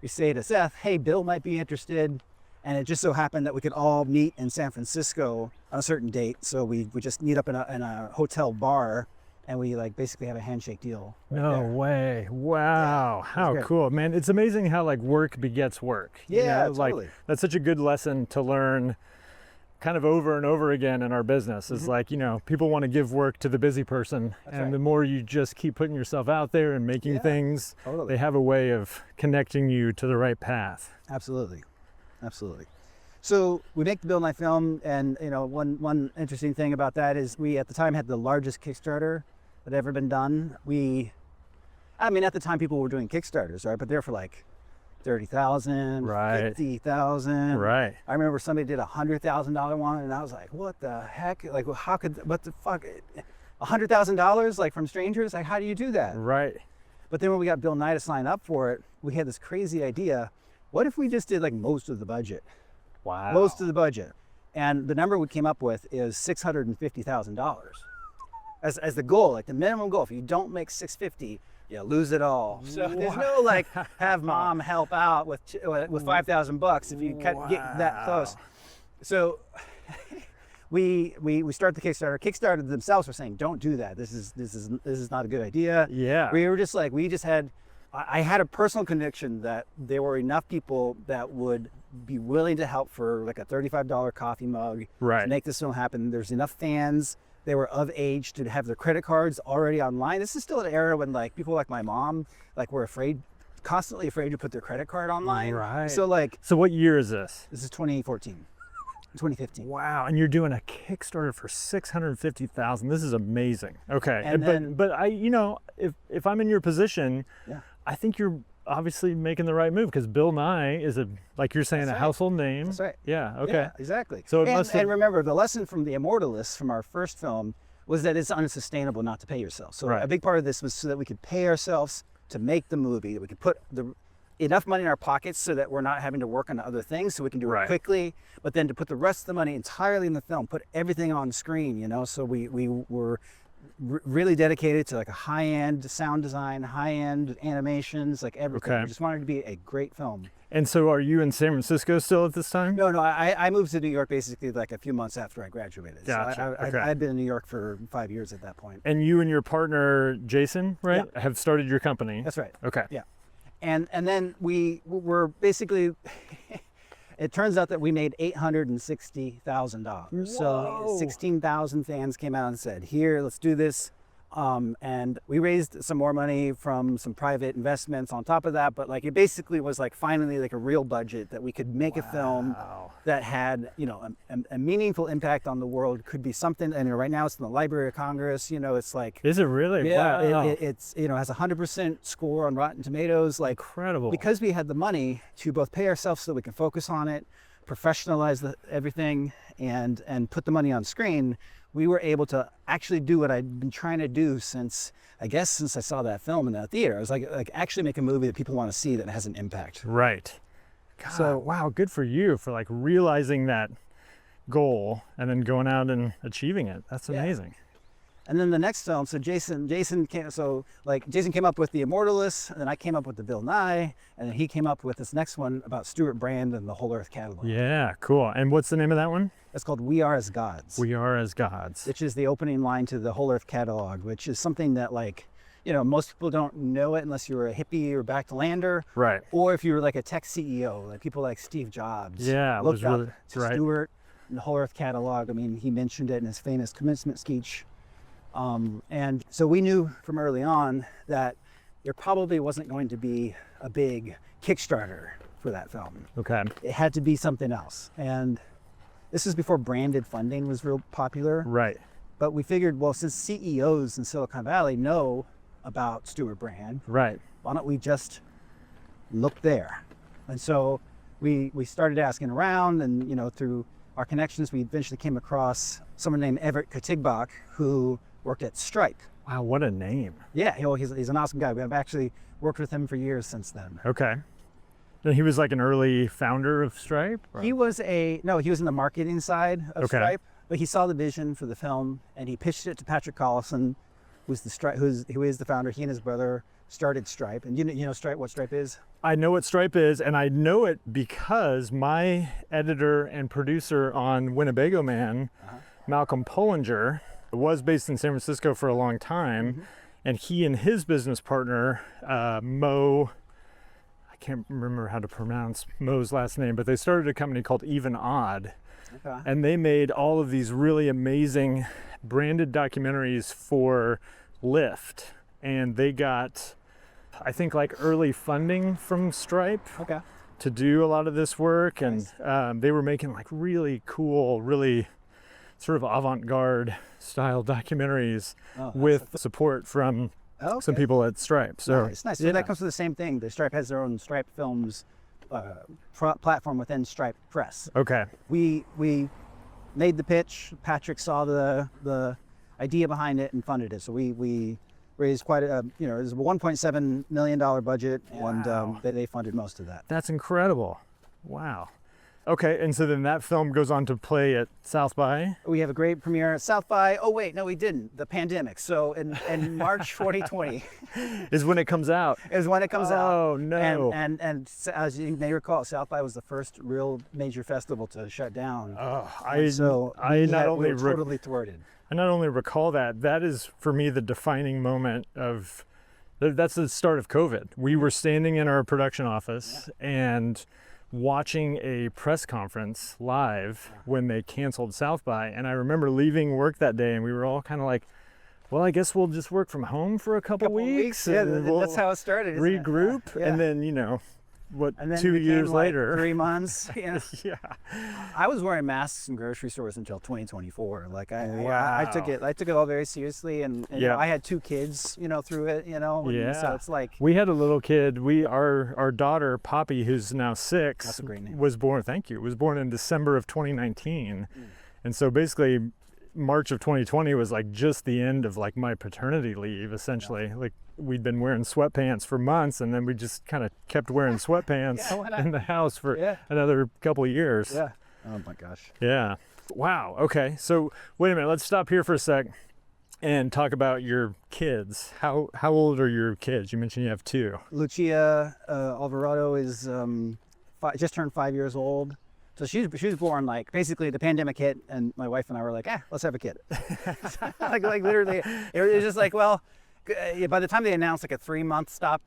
We say to Seth, "Hey, Bill might be interested." And it just so happened that we could all meet in San Francisco on a certain date. So we just meet up in a hotel bar, and we like basically have a handshake deal. No way. Wow. How cool, man. It's amazing how like work begets work. Yeah, totally. Like that's such a good lesson to learn kind of over and over again in our business. Is like, people want to give work to the busy person. And the more you just keep putting yourself out there and making things, they have a way of connecting you to the right path. Absolutely. So we make the Bill Nye film, and one interesting thing about that is we at the time had the largest Kickstarter that had ever been done. At the time people were doing Kickstarters, right? But they're for like 30,000, 50,000. Right. I remember somebody did $100,000 one, and I was like, "What the heck? Like, what the fuck? $100,000 like from strangers? Like, how do you do that?" Right. But then when we got Bill Nye to sign up for it, we had this crazy idea. What if we just did like most of the budget? Wow. Most of the budget. And the number we came up with is $650,000 as the goal, like the minimum goal. If you don't make $650,000, you lose it all. So there's no like have mom help out with $5,000 if you get that close. So we start the Kickstarter. Kickstarter themselves were saying, "Don't do that. This is not a good idea." Yeah. We were just like, we just had I had a personal conviction that there were enough people that would be willing to help for like a $35 coffee mug Right. to make this film happen. There's enough fans. They were of age to have their credit cards already online. This is still an era when like people like my mom like were constantly afraid to put their credit card online. Right. So like So what year is this? this is 2014, 2015. Wow, and you're doing a Kickstarter for $650,000. This is amazing. Okay, And then- but I, you know, if I'm in your position, Yeah. I think you're obviously making the right move because Bill Nye is like you're saying, That's a right. household name. That's right. Yeah. Okay. Yeah, exactly. So it and, must have- and remember, the lesson from the Immortalists from our first film was that it's unsustainable not to pay yourself. So Right. a big part of this was so that we could pay ourselves to make the movie, that we could put enough money in our pockets so that we're not having to work on other things, so we can do Right. it quickly, but then to put the rest of the money entirely in the film, put everything on screen, you know? So we were really dedicated to like a high-end sound design, high-end animations, like everything. Okay. We just wanted it to be a great film. And so are you in San Francisco still at this time? No, I moved to New York basically like a few months after I graduated. Gotcha, So okay. I'd been in New York for 5 years at that point. And you and your partner Jason, right, have started your company. That's right. Okay. Yeah. And then we were basically, it turns out that we made $860,000. So 16,000 fans came out and said, here, let's do this. And we raised some more money from some private investments on top of that, but like it basically was like finally like a real budget that we could make a film that had, you know, a meaningful impact on the world. Could be something, and right now it's in the Library of Congress, you know, it's like, Is it really? yeah, Wow. it's, you know, has a 100% score on Rotten Tomatoes, like Incredible. because we had the money to both pay ourselves so that we can focus on it, professionalize everything, and put the money on screen. We were able to actually do what I'd been trying to do since I saw that film in the theater. I was like actually make a movie that people want to see that has an impact. Right. God, So- wow, good for you for like realizing that goal and then going out and achieving it. That's Yeah. amazing. And then the next film, so Jason came up with the Immortalists, and then I came up with the Bill Nye, and then he came up with this next one about Stewart Brand and the Whole Earth catalog. Yeah, cool. And what's the name of that one? It's called We Are as Gods. We Are as Gods. Which is the opening line to the Whole Earth catalog, which is something that, like, you know, most people don't know it unless you're a hippie or back to lander, Right. or if you're like a tech CEO, like people like Steve Jobs. Yeah, it looked was up really- to right. Stewart and the Whole Earth catalog. I mean, he mentioned it in his famous commencement speech. And so we knew from early on that there probably wasn't going to be a big Kickstarter for that film. Okay. It had to be something else. And this is before branded funding was real popular. Right. But we figured, well, since CEOs in Silicon Valley know about Stewart Brand, Right. why don't we just look there? And so we started asking around, and, you know, through our connections, we eventually came across someone named Everett Katigbach, who worked at Stripe. Wow, what a name. Yeah, you know, he's an awesome guy. We've actually worked with him for years since then. Okay. And he was like an early founder of Stripe? or- He was he was in the marketing side of Okay. Stripe, but he saw the vision for the film and he pitched it to Patrick Collison, who is the founder. He and his brother started Stripe. And you know Stripe, what Stripe is? I know what Stripe is, and I know it because my editor and producer on Winnebago Man, Malcolm Pollinger, was based in San Francisco for a long time, and he and his business partner, Mo, I can't remember how to pronounce Mo's last name, but they started a company called Even Odd, Okay. and they made all of these really amazing branded documentaries for Lyft, and they got, I think, like early funding from Stripe Okay. to do a lot of this work. Nice. And they were making like really cool, really sort of avant-garde style documentaries Oh, with support from okay. some people at Stripe. So Nice, nice. So yeah. that comes to the same thing. The Stripe has their own Stripe Films platform within Stripe Press. Okay. We made the pitch. Patrick saw the idea behind it and funded it. So we raised quite a, it was a $1.7 million budget, and Wow. they funded most of that. That's incredible. Wow. Okay, and so then that film goes on to play at South by. We have a great premiere at South by. Oh wait, no, we didn't. The pandemic. So in March 2020 Is when it comes out. is when it comes out. Oh no. And as you may recall, South by was the first real major festival to shut down. Oh, And so I we not only were totally thwarted. I not only recall that, that is for me the defining moment of That's the start of COVID. We were standing in our production office and watching a press conference live when they canceled South by. And I remember leaving work that day and we were all kind of like, well, I guess we'll just work from home for a couple weeks. Yeah, and that's how it started. Isn't it? Regroup. Yeah. And then, you know, what, and then 2 years later. 3 months. You know? Yeah. I was wearing masks in grocery stores until 2024. Like Wow. I took it all very seriously, and you know, I had 2 kids, you know, through it, you know. Yeah. And so it's like We had a little kid. Our daughter Poppy, who's now 6, That's a great name. was born. Thank you. Was born in December of 2019, and so basically, March of 2020 was like just the end of like my paternity leave. Essentially, like we'd been wearing sweatpants for months, and then we just kind of kept wearing sweatpants in the house for another couple of years. Yeah. Oh my gosh. Yeah. Wow. Okay. So wait a minute. Let's stop here for a sec and talk about your kids. How old are your kids? You mentioned you have 2. Lucia Alvarado is just turned 5 years old. So she was born like basically the pandemic hit, and my wife and I were like, let's have a kid. like literally, it was just like, well, by the time they announced like a 3-month stop,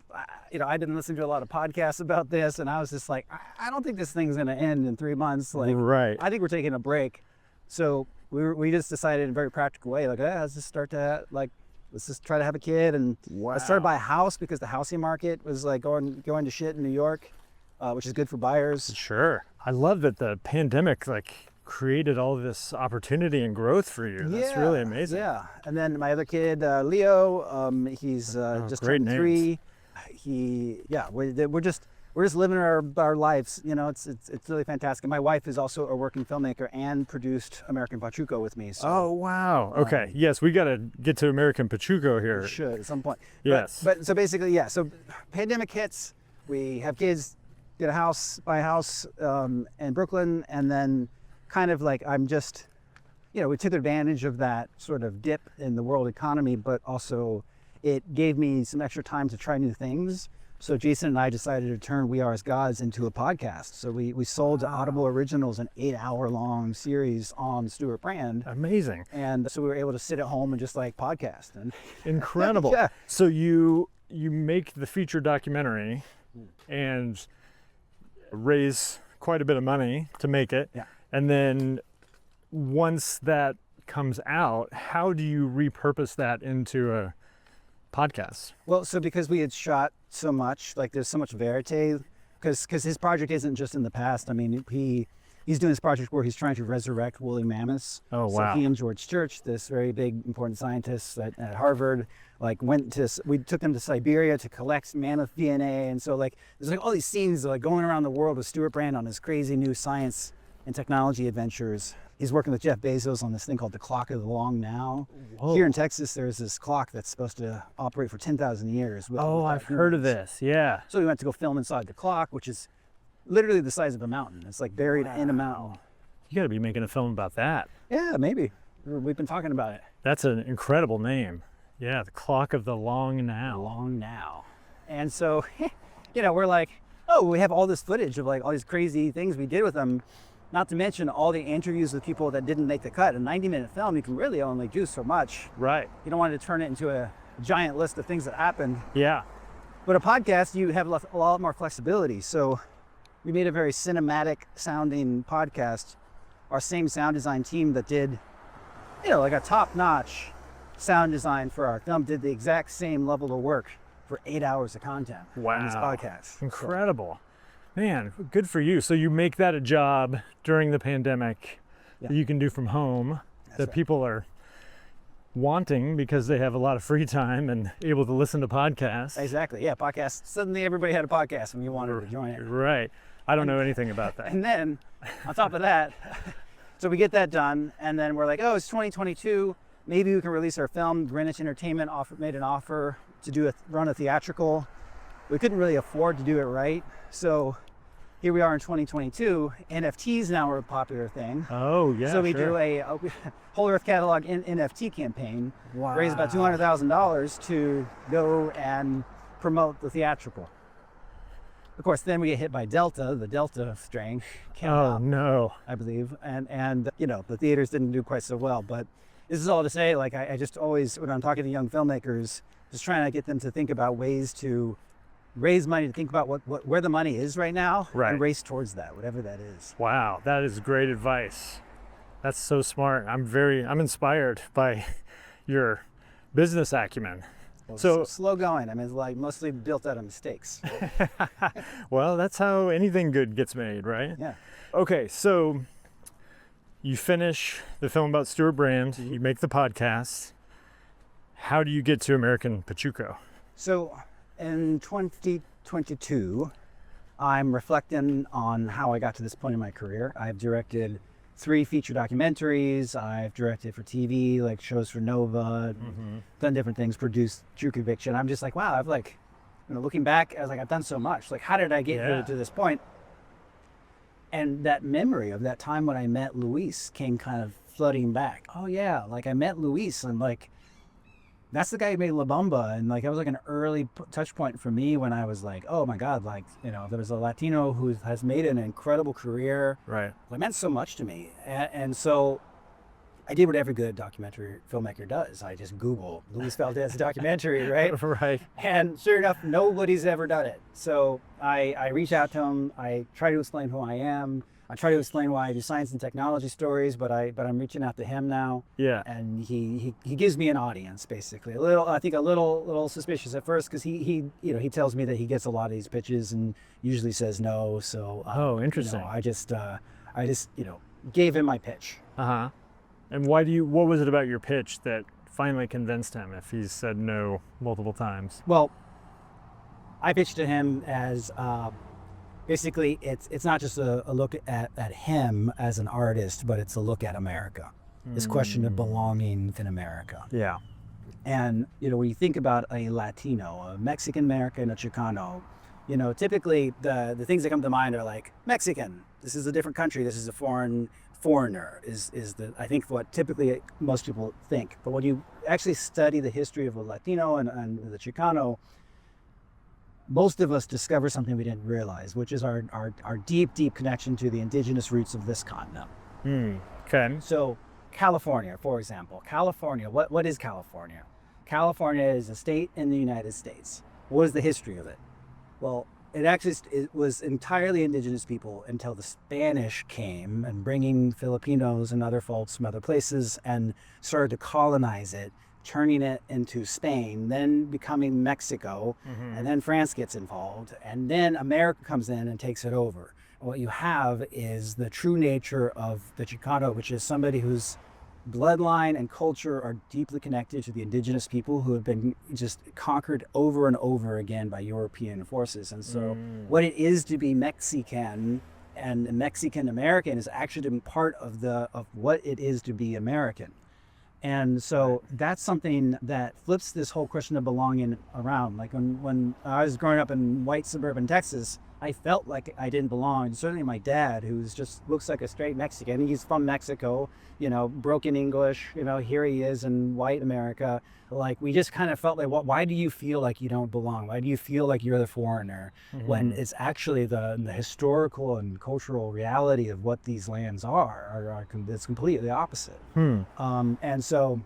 you know, I didn't listen to a lot of podcasts about this, and I was just like, I don't think this thing's gonna end in 3 months. Like, right. I think we're taking a break. So we just decided in a very practical way, like, let's just let's just try to have a kid, and I started by a house because the housing market was like going to shit in New York. Which is good for buyers. Sure. I love that the pandemic like created all this opportunity and growth for you. That's really amazing. Yeah. And then my other kid, Leo, he's just great turned names. 3. We're just living our lives. You know, it's really fantastic. And my wife is also a working filmmaker and produced American Pachuco with me. So, Oh wow. Okay. Yes, we got to get to American Pachuco here. we should at some point. Yes. But so basically, so pandemic hits. We have kids. Get a house, buy a house in Brooklyn, and then kind of like I'm just, you know, we took advantage of that sort of dip in the world economy, but also it gave me some extra time to try new things. So Jason and I decided to turn We Are As Gods into a podcast. So we sold to Audible Originals an 8-hour-long series on Stewart Brand. Amazing. And so we were able to sit at home and just like podcast. And Incredible. Yeah. So you make the feature documentary and raise quite a bit of money to make it. Yeah. And then once that comes out, how do you repurpose that into a podcast? Well, so because we had shot so much, like there's so much verite, because his project isn't just in the past. I mean, he's doing this project where he's trying to resurrect woolly mammoths. Oh, wow. So he and George Church, this very big, important scientist at Harvard, like we took them to Siberia to collect mammoth DNA. And so like, there's like all these scenes like going around the world with Stewart Brand on his crazy new science and technology adventures. He's working with Jeff Bezos on this thing called the Clock of the Long Now. Whoa. Here in Texas, there's this clock that's supposed to operate for 10,000 years. I've heard of this. Yeah. So we went to go film inside the clock, which is literally the size of a mountain. It's like buried in a mountain. You got to be making a film about that. Yeah, maybe. We've been talking about it. That's an incredible name. Yeah, the Clock of the Long Now. Long Now. And so, you know, we're like, we have all this footage of like all these crazy things we did with them. Not to mention all the interviews with people that didn't make the cut. A 90-minute film, you can really only do so much. Right. You don't want to turn it into a giant list of things that happened. Yeah. But a podcast, you have a lot more flexibility. So we made a very cinematic sounding podcast. Our same sound design team that did, you know, like a top-notch sound design for our film did the exact same level of work for 8 hours of content on this podcast. Incredible. Man, good for you. So you make that a job during the pandemic that you can do from home, that people are wanting because they have a lot of free time and able to listen to podcasts. Exactly. Yeah, podcasts. Suddenly everybody had a podcast when you wanted to join it. Right. I don't know anything about that. And then on top of that, so we get that done, and then we're like, it's 2022. Maybe we can release our film. Greenwich Entertainment made an offer to run a theatrical. We couldn't really afford to do it right. So here we are in 2022. NFTs now are a popular thing. Oh, yeah. So we do a Whole Earth Catalog NFT campaign. Wow. Raise about $200,000 to go and promote the theatrical. Of course, then we get hit by Delta, the Delta strain. Oh, no. I believe. And you know, the theaters didn't do quite so well. But this is all to say, like, I just always, when I'm talking to young filmmakers, just trying to get them to think about ways to raise money, to think about where the money is right now, right, and race towards that, whatever that is. Wow, that is great advice. That's so smart. I'm inspired by your business acumen. Well, so slow going. I mean, it's like mostly built out of mistakes. Well, that's how anything good gets made, right? Yeah. Okay, so you finish the film about Stewart Brand, you make the podcast. How do you get to American Pachuco? So in 2022, I'm reflecting on how I got to this point in my career. I've directed 3 feature documentaries. I've directed for TV, like shows for Nova, done different things, produced True Conviction. I'm just like, wow, I've like, looking back, I was like, I've done so much. Like, how did I get here to this point? And that memory of that time when I met Luis came kind of flooding back. Oh yeah, like I met Luis, and like, that's the guy who made La Bamba, and like, that was like an early touch point for me when I was like, oh my God, like, there was a Latino who has made an incredible career. Right. It meant so much to me. And so I did what every good documentary filmmaker does. I just Googled Luis Valdez documentary, right? Right. And sure enough, nobody's ever done it. So I reach out to him. I try to explain who I am. I try to explain why I do science and technology stories, but I'm reaching out to him now. Yeah. And he gives me an audience, basically. I think a little suspicious at first, because he tells me that he gets a lot of these pitches and usually says no. So interesting. I just gave him my pitch. And what was it about your pitch that finally convinced him, if he's said no multiple times? Well, I pitched to him as basically it's not just a look at him as an artist, but it's a look at America. This question of belonging within America. Yeah. And when you think about a Latino, a Mexican American, a Chicano, typically the things that come to mind are like Mexican. This is a different country. This is a foreigner is I think what typically most people think. But when you actually study the history of a Latino and the Chicano, most of us discover something we didn't realize, which is our deep connection to the indigenous roots of this continent. Okay. So California, for example. California, what is California? California is a state in the United States. What is the history of it? Well, it was entirely indigenous people until the Spanish came and bringing Filipinos and other folks from other places and started to colonize it, turning it into Spain, then becoming Mexico, and then France gets involved, and then America comes in and takes it over. And what you have is the true nature of the Chicano, which is somebody whose bloodline and culture are deeply connected to the indigenous people who have been just conquered over and over again by European forces. And so what it is to be Mexican and Mexican American is actually to be part of what it is to be American. And so that's something that flips this whole question of belonging around. Like when I was growing up in white suburban Texas, I felt like I didn't belong. And certainly my dad, who's just looks like a straight Mexican, he's from Mexico, broken English, here he is in white America. Like, we just kind of felt like, why do you feel like you don't belong? Why do you feel like you're the foreigner? When it's actually the historical and cultural reality of what these lands are it's completely opposite. And so,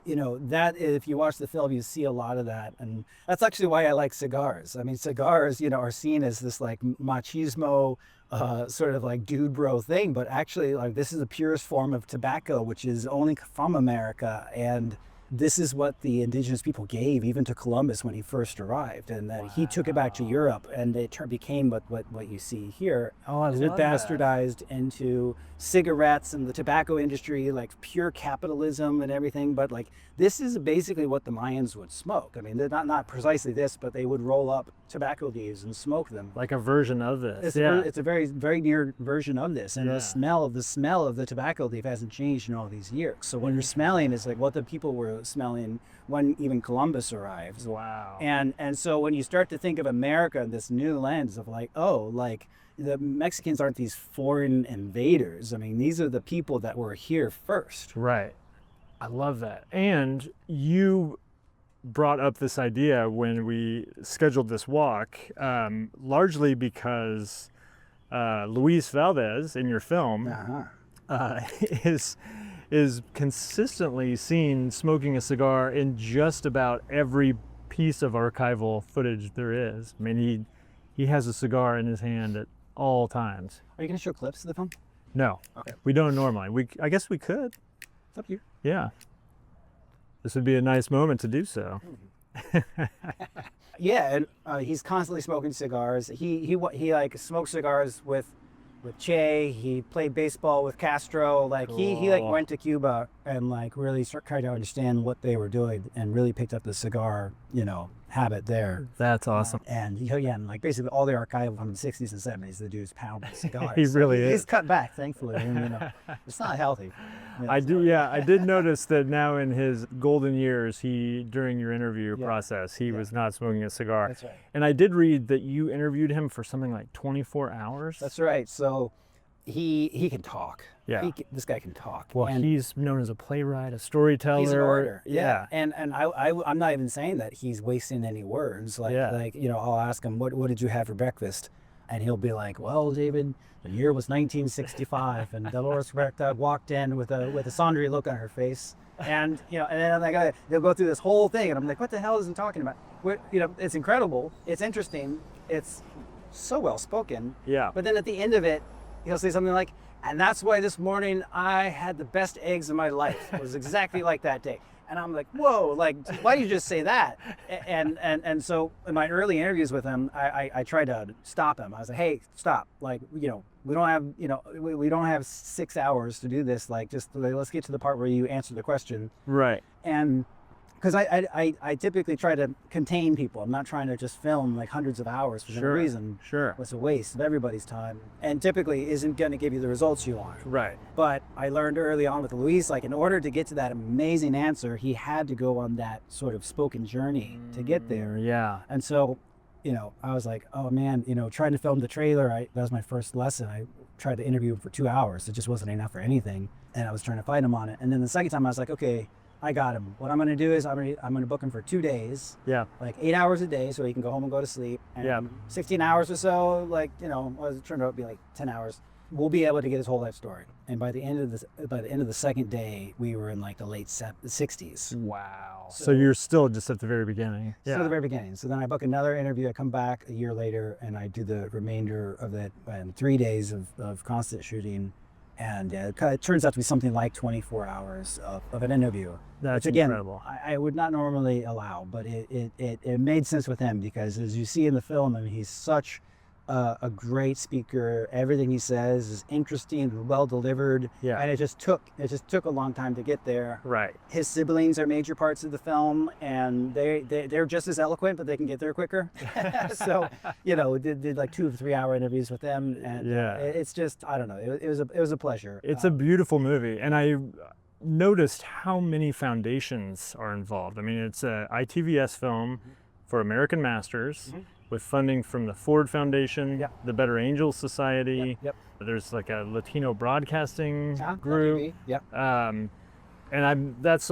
that if you watch the film, you see a lot of that. And that's actually why I like cigars. I mean, cigars, are seen as this like machismo, sort of like dude bro thing, but actually like this is the purest form of tobacco, which is only from America. And this is what the indigenous people gave even to Columbus when he first arrived, and then he took it back to Europe, and it became what you see here. Oh, I love it bastardized into cigarettes and the tobacco industry, like pure capitalism and everything. But like, this is basically what the Mayans would smoke. I mean, they're not precisely this, but they would roll up tobacco leaves and smoke them. Like a version of this. It's a very, very near version of this. And the smell of the tobacco leaf hasn't changed in all these years. So when you're smelling, it's like what the people were smelling when even Columbus arrived. Wow. And so when you start to think of America in this new lens of like, oh, like the Mexicans aren't these foreign invaders. I mean, these are the people that were here first. Right. I love that. And you brought up this idea when we scheduled this walk, largely because Luis Valdez in your film is consistently seen smoking a cigar in just about every piece of archival footage there is. I mean, he has a cigar in his hand at all times. Are you going to show clips of the film? No, Okay. we don't normally. I guess we could. It's up to you. Yeah. This would be a nice moment to do so. Yeah, and he's constantly smoking cigars. He like smoked cigars with Che. He played baseball with Castro. Like he like Cool. went to Cuba and like really tried to understand what they were doing and really picked up the cigar, habit there. That's awesome. And and like basically all the archival from the 60s and 70s, the dude's pounding cigars. He really He's is. cut back, thankfully. And, it's not healthy. I did notice that now in his golden years, during your interview process, he was not smoking a cigar. That's right. And I did read that you interviewed him for something like 24 hours. That's right. So he can talk. Yeah. This guy can talk. Well, And he's known as a playwright, a storyteller. he's an orator. Yeah. And I'm not even saying that he's wasting any words. Like I'll ask him, what did you have for breakfast? And he'll be like, well, David, the year was 1965, and Dolores Huerta walked in with a Sandry look on her face, and and then they'll go through this whole thing, and I'm like, what the hell is he talking about? It's incredible, it's interesting, it's so well spoken. Yeah. But then at the end of it, he'll say something like, and that's why this morning I had the best eggs of my life. It was exactly like that day. And I'm like, whoa, like, why do you just say that? And so in my early interviews with him, I tried to stop him. I was like, hey, stop. Like, we don't have, we don't have 6 hours to do this. Like, just let's get to the part where you answer the question. Right. And because I typically try to contain people. I'm not trying to just film like hundreds of hours for no reason. Sure. It's a waste of everybody's time, and typically isn't going to give you the results you want. Right. But I learned early on with Luis, like in order to get to that amazing answer, he had to go on that sort of spoken journey to get there. Yeah. And so, I was like, oh man, trying to film the trailer, that was my first lesson. I tried to interview him for 2 hours. It just wasn't enough for anything. And I was trying to fight him on it. And then the second time I was like, okay, I got him. What I'm going to do is I'm going to book him for 2 days. Yeah. Like 8 hours a day so he can go home and go to sleep. And 16 hours or so, like, it turned out to be like 10 hours. We'll be able to get his whole life story. And by the end of the second day, we were in like the late 60s. Wow. So you're still just at the very beginning. Still at the very beginning. So then I book another interview. I come back a year later and I do the remainder of it in 3 days of constant shooting. And it turns out to be something like 24 hours of an interview. That's which, again, incredible. I would not normally allow, but it made sense with him because as you see in the film, I mean, he's such a great speaker. Everything he says is interesting and well delivered. Yeah. And it just took a long time to get there. Right. His siblings are major parts of the film, and they're just as eloquent, but they can get there quicker. So, did like 2 to 3 hour interviews with them, and it's just, I don't know, it was a pleasure. It's a beautiful movie, and I noticed how many foundations are involved. I mean, it's a ITVS film for American Masters. With funding from the Ford Foundation, the Better Angels Society. Yep. There's like a Latino broadcasting group. And that's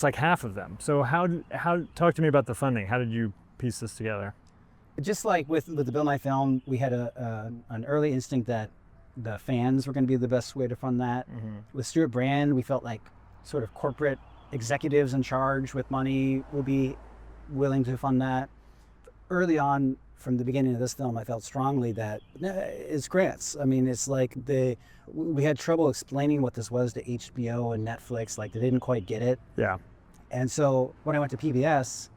like half of them. So how talk to me about the funding. How did you piece this together? Just like with the Bill Nye film, we had an early instinct that the fans were going to be the best way to fund that. With Stewart Brand, we felt like sort of corporate executives in charge with money will be willing to fund that. Early on, from the beginning of this film, I felt strongly that it's grants. I mean, it's like we had trouble explaining what this was to HBO and Netflix. Like, they didn't quite get it. Yeah. And so when I went to PBS,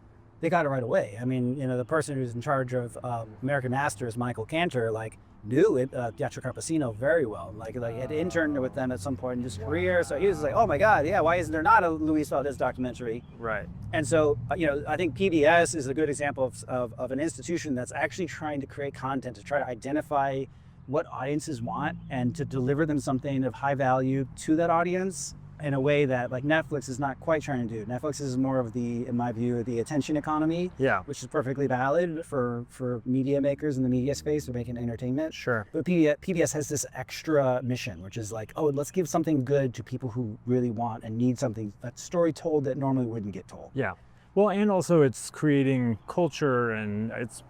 they got it right away. I mean, the person who's in charge of American Masters, Michael Cantor, like, knew it, Teatro Campesino very well. Like had interned with them at some point in his career. So he was like, oh my God, yeah, why isn't there not a Luis Valdez documentary? Right. And so, I think PBS is a good example of an institution that's actually trying to create content to try to identify what audiences want and to deliver them something of high value to that audience in a way that like Netflix is not quite trying to do. Netflix is more of in my view, the attention economy, which is perfectly valid for media makers in the media space who are making entertainment. Sure. But PBS has this extra mission, which is like, oh, let's give something good to people who really want and need something, a story told that normally wouldn't get told. Yeah. Well, and also it's creating culture, and it's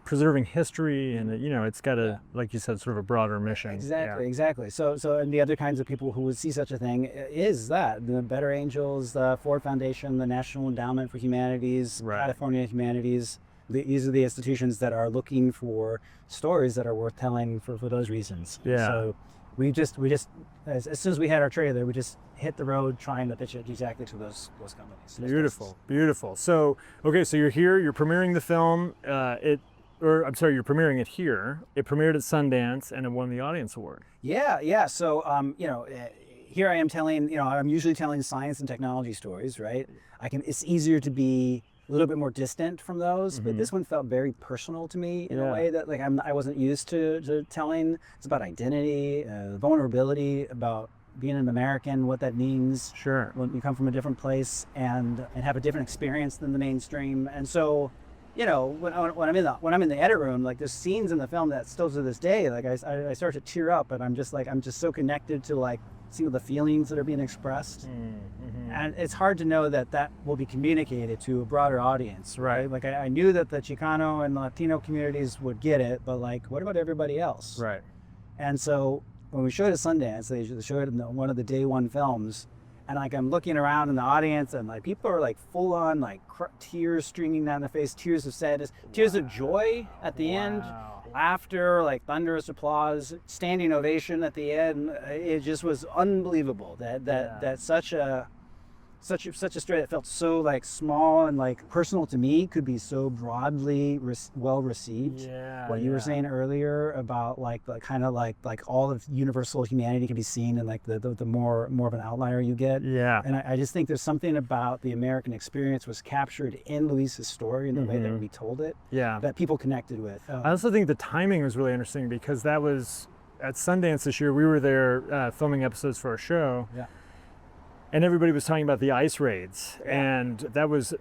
preserving history, and it's got a, like you said, sort of a broader mission. Exactly. So and the other kinds of people who would see such a thing is that the Better Angels, the Ford Foundation, the National Endowment for Humanities, California Humanities. These are the institutions that are looking for stories that are worth telling for those reasons. Yeah. So we just as soon as we had our trailer, we just hit the road trying to pitch it exactly to those companies. Beautiful. So you're here, you're premiering the film. You're premiering it here. It premiered at Sundance and it won the Audience Award. Yeah. So here I am telling, I'm usually telling science and technology stories, right? It's easier to be a little bit more distant from those, but this one felt very personal to me in a way that I wasn't used to telling. It's about identity, vulnerability, about being an American, what that means. Sure. When you come from a different place and have a different experience than the mainstream. And so, when I'm in the edit room, there's scenes in the film that still to this day, I start to tear up, and I'm just so connected to see the feelings that are being expressed. And it's hard to know that will be communicated to a broader audience, right? I knew that the Chicano and Latino communities would get it, but what about everybody else? Right. And so when we showed it at Sundance, they showed it in one of the day one films, and I'm looking around in the audience, and people are full on tears streaming down their face, tears of sadness, tears of joy at the end, laughter, thunderous applause, standing ovation at the end. It just was unbelievable that such a story that felt so small and personal to me could be so broadly well received. What you were saying earlier about all of universal humanity can be seen in the more of an outlier you get. And I just think there's something about the American experience was captured in Luis's story and the way that we told it that people connected with. I also think the timing was really interesting because that was at Sundance this year. We were there filming episodes for our show. And everybody was talking about the ice raids, and that was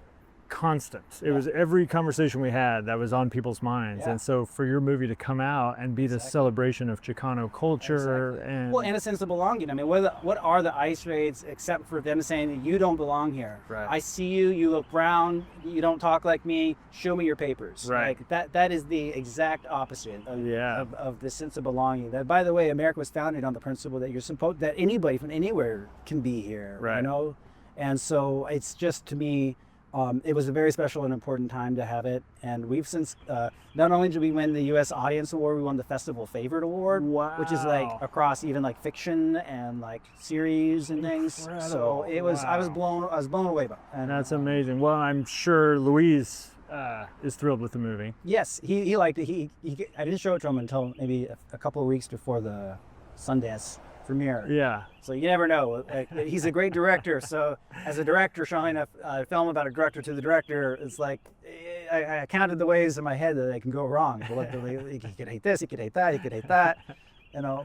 constant. It was every conversation we had that was on people's minds. And so for your movie to come out and be the celebration of Chicano culture and a sense of belonging. I mean, what are the ice raids except for them saying you don't belong here? I see you, you look brown, you don't talk like me, show me your papers. That is the exact opposite of the sense of belonging. That, by the way, America was founded on the principle that that anybody from anywhere can be here. And so it's just, to me, it was a very special and important time to have it, and we've since not only did we win the U.S. Audience Award, we won the Festival Favorite Award, which is across even fiction and series and things. So it was I was blown away by it. And that's amazing. Well, I'm sure Luis is thrilled with the movie. Yes, he liked it. I didn't show it to him until maybe a couple of weeks before the Sundance premiere. So you never know. He's a great director. So as a director showing a film about a director to the director, it's I counted the ways in my head that they can go wrong. He could hate this, he could hate that, he could hate that.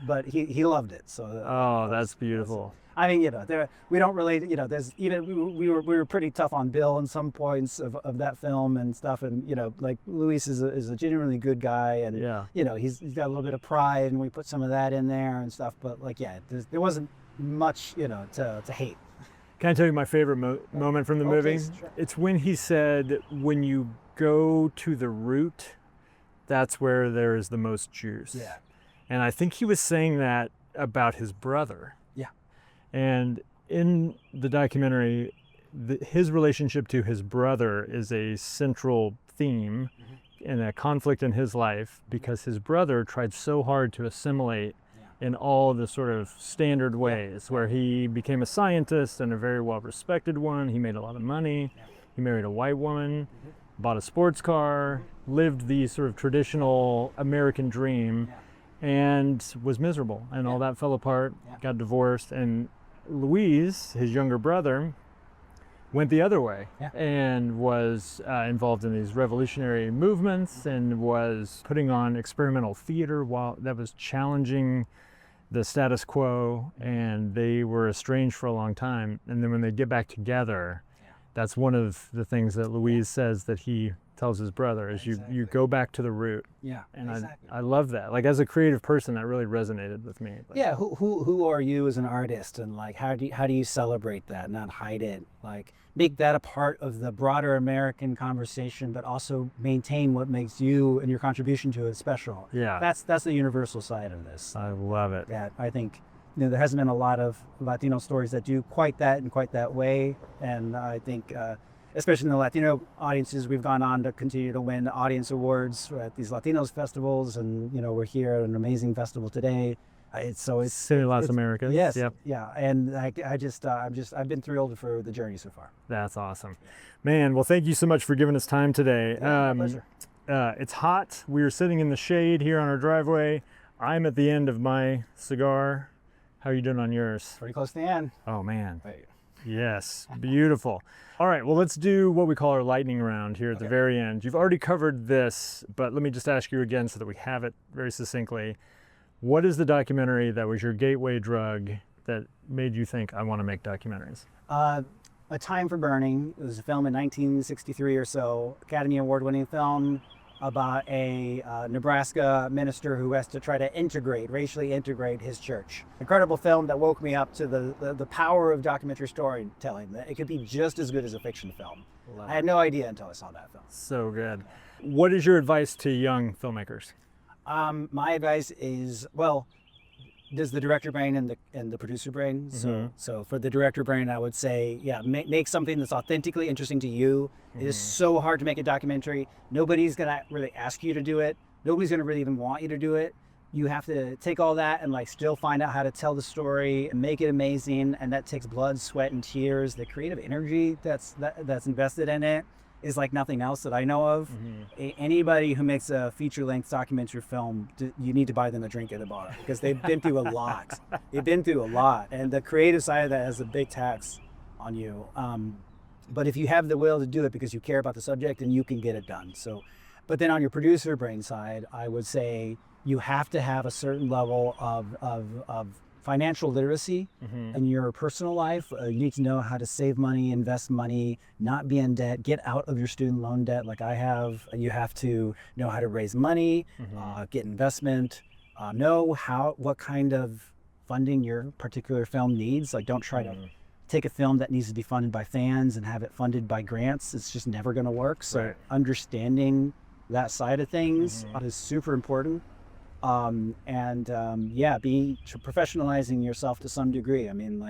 But he loved it. So that's beautiful. I mean, we don't really, there's even we were pretty tough on Bill in some points of that film and stuff, and Luis is a genuinely good guy, and he's got a little bit of pride, and we put some of that in there and stuff. But there wasn't much to hate. Can I tell you my favorite moment from the movie? Sure. It's when he said, "When you go to the root, that's where there is the most juice." And I think he was saying that about his brother. And in the documentary, his relationship to his brother is a central theme and a conflict in his life, because his brother tried so hard to assimilate in all the sort of standard ways, where he became a scientist and a very well-respected one. He made a lot of money. He married a white woman, bought a sports car, lived the sort of traditional American dream, and was miserable. And all that fell apart, got divorced. And Luis, his younger brother, went the other way and was involved in these revolutionary movements and was putting on experimental theater that was challenging the status quo, and they were estranged for a long time. And then when they get back together, that's one of the things that Luis says that he tells his brother, is you go back to the root. Yeah, And exactly. I love that. Like, as a creative person, that really resonated with me. Like, Yeah, who are you as an artist, and like how do you celebrate that, not hide it? Like make that a part of the broader American conversation, but also maintain what makes you and your contribution to it special. Yeah. That's the universal side of this. I love it. That I think there hasn't been a lot of Latino stories that do quite that in quite that way, and I think. Especially in the Latino audiences, we've gone on to continue to win audience awards at these Latinos festivals, and we're here at an amazing festival today. Cine Las Americas. Yes, Yep. yeah, and I've been thrilled for the journey so far. That's awesome, man. Well, thank you so much for giving us time today. Yeah, my pleasure. It's hot. We are sitting in the shade here on our driveway. I'm at the end of my cigar. How are you doing on yours? Pretty close to the end. Oh man. Wait. Yes, beautiful. All right, well, let's do what we call our lightning round here at the very end. You've already covered this, but let me just ask you again so that we have it very succinctly. What is the documentary that was your gateway drug that made you think, I want to make documentaries? A Time for Burning. It was a film in 1963 or so, Academy Award-winning film about a Nebraska minister who has to try to racially integrate his church. Incredible film that woke me up to the power of documentary storytelling. That it could be just as good as a fiction film. I had no idea until I saw that film. So good. What is your advice to young filmmakers? My advice is, well, there's the director brain and the producer brain. So for the director brain, I would say, make something that's authentically interesting to you. It is so hard to make a documentary. Nobody's gonna really ask you to do it. Nobody's gonna really even want you to do it. You have to take all that and still find out how to tell the story and make it amazing. And that takes blood, sweat, and tears. The creative energy that's invested in it is like nothing else that I know of. Anybody who makes a feature-length documentary film, you need to buy them a drink at a bar because they've been through a lot. And the creative side of that has a big tax on you. But if you have the will to do it because you care about the subject, then you can get it done. But then on your producer brain side, I would say you have to have a certain level of financial literacy in your personal life. You need to know how to save money, invest money, not be in debt, get out of your student loan debt like I have. You have to know how to raise money, get investment, know what kind of funding your particular film needs. Don't try to take a film that needs to be funded by fans and have it funded by grants. It's just never going to work. So understanding that side of things is super important. Being professionalizing yourself to some degree. I mean,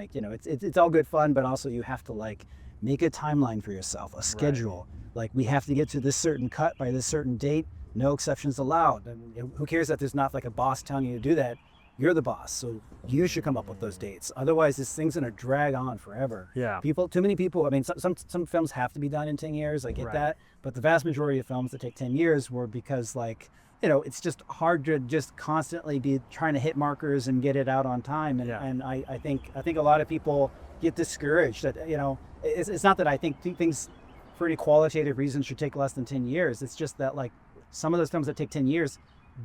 it's all good fun, but also you have to make a timeline for yourself, a schedule. We have to get to this certain cut by this certain date, no exceptions allowed. And who cares that there's not a boss telling you to do that? You're the boss, so you should come up with those dates. Otherwise, this thing's gonna drag on forever. Yeah. Too many people. I mean, some films have to be done in 10 years. I get that, but the vast majority of films that take 10 years were because it's just hard to just constantly be trying to hit markers and get it out on time. And I think a lot of people get discouraged that, it's not that I think things for any qualitative reasons should take less than 10 years. It's just that some of those films that take 10 years,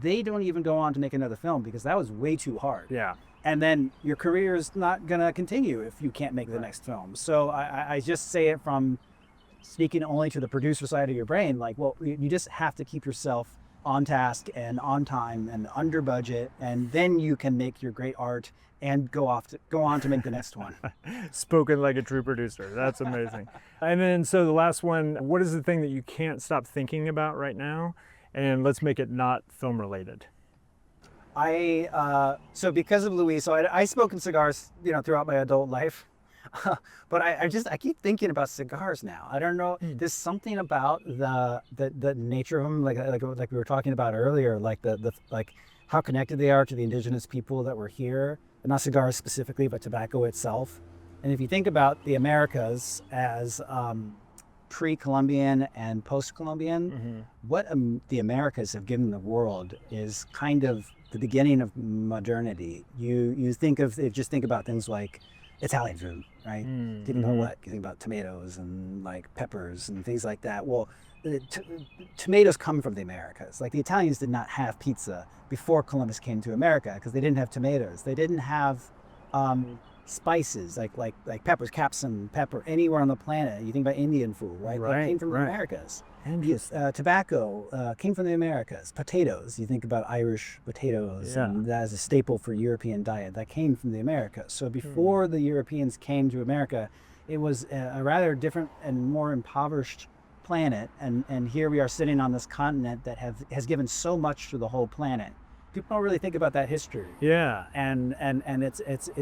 they don't even go on to make another film because that was way too hard. Yeah. And then your career is not gonna continue if you can't make the next film. So I just say it from speaking only to the producer side of your brain, you just have to keep yourself on task and on time and under budget, and then you can make your great art and go on to make the next one. Spoken like a true producer. That's amazing. And then, so the last one, what is the thing that you can't stop thinking about right now? And let's make it not film related. So because of Luis, I smoke in cigars, throughout my adult life. But I keep thinking about cigars now. I don't know. There's something about the nature of them, like we were talking about earlier, how connected they are to the indigenous people that were here, and not cigars specifically, but tobacco itself. And if you think about the Americas as pre-Columbian and post-Columbian, what the Americas have given the world is kind of the beginning of modernity. You just think about things like Italian food, right? Think about what? You think about tomatoes and peppers and things like that. Well, tomatoes come from the Americas. The Italians did not have pizza before Columbus came to America because they didn't have tomatoes. They didn't have spices like peppers, capsicum, pepper, anywhere on the planet. You think about Indian food, right? That came from the Americas. And tobacco came from the Americas. Potatoes, you think about Irish potatoes, and that is a staple for European diet. That came from the Americas. So before the Europeans came to America, it was a rather different and more impoverished planet. And here we are sitting on this continent that has given so much to the whole planet. People don't really think about that history. Yeah. And its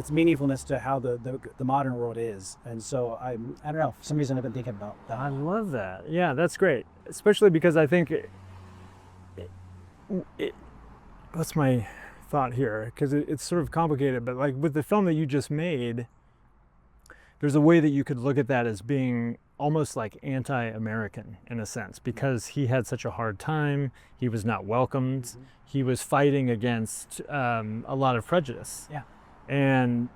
meaningfulness to how the modern world is. And so I don't know, for some reason I've been thinking about that. I love that. Yeah, that's great. Especially because I think what's my thought here? Because it's sort of complicated, but like with the film that you just made, there's a way that you could look at that as being almost like anti-American in a sense, because he had such a hard time. He was not welcomed. He was fighting against a lot of prejudice. Yeah. And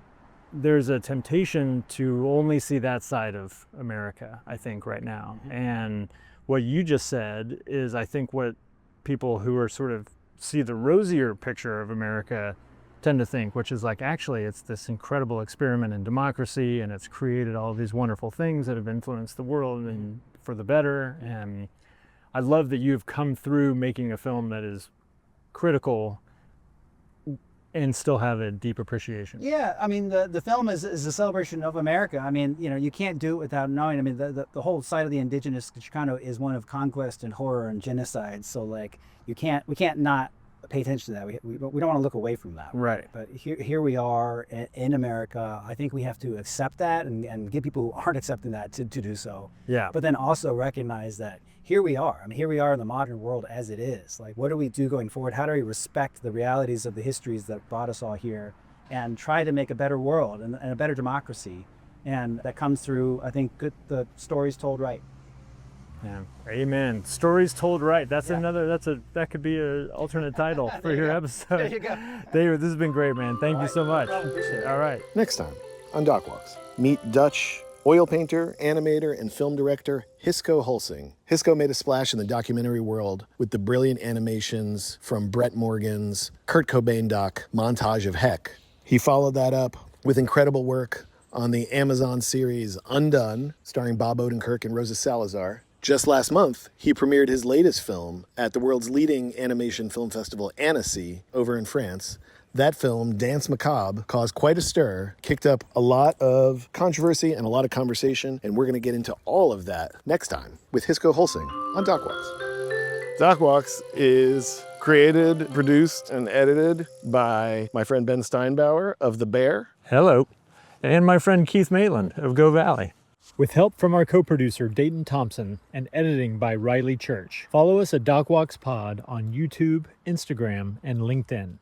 there's a temptation to only see that side of America, I think, right now. And what you just said is, I think, what people who are sort of see the rosier picture of America tend to think, which is like, actually, it's this incredible experiment in democracy, and it's created all of these wonderful things that have influenced the world and for the better. And I love that you've come through making a film that is critical and still have a deep appreciation. Yeah, I mean, the film is a celebration of America. I mean, you know, you can't do it without knowing. I mean, the whole side of the indigenous Chicano is one of conquest and horror and genocide. So like, we can't not pay attention to that. We don't want to look away from that. Right. But here we are in America. I think we have to accept that and get people who aren't accepting that to do so. Yeah. But then also recognize that here we are. I mean, here we are in the modern world as it is. Like, what do we do going forward? How do we respect the realities of the histories that brought us all here and try to make a better world and a better democracy? And that comes through, I think, the stories told right. Yeah. Amen. Stories told right. That's that could be an alternate title for your episode. There you go. David, this has been great, man. Thank you so much. Appreciate it. All right. Next time on Doc Walks, meet Dutch oil painter, animator, and film director Hisko Hulsing. Hisko made a splash in the documentary world with the brilliant animations from Brett Morgan's Kurt Cobain doc, Montage of Heck. He followed that up with incredible work on the Amazon series Undone, starring Bob Odenkirk and Rosa Salazar. Just last month, he premiered his latest film at the world's leading animation film festival, Annecy, over in France. That film, Dance Macabre, caused quite a stir, kicked up a lot of controversy and a lot of conversation, and we're going to get into all of that next time with Hisko Hulsing on Doc Walks. Doc Walks is created, produced, and edited by my friend Ben Steinbauer of The Bear. Hello. And my friend Keith Maitland of Go Valley. With help from our co-producer Dayton Thompson and editing by Riley Church. Follow us at Doc Walks Pod on YouTube, Instagram, and LinkedIn.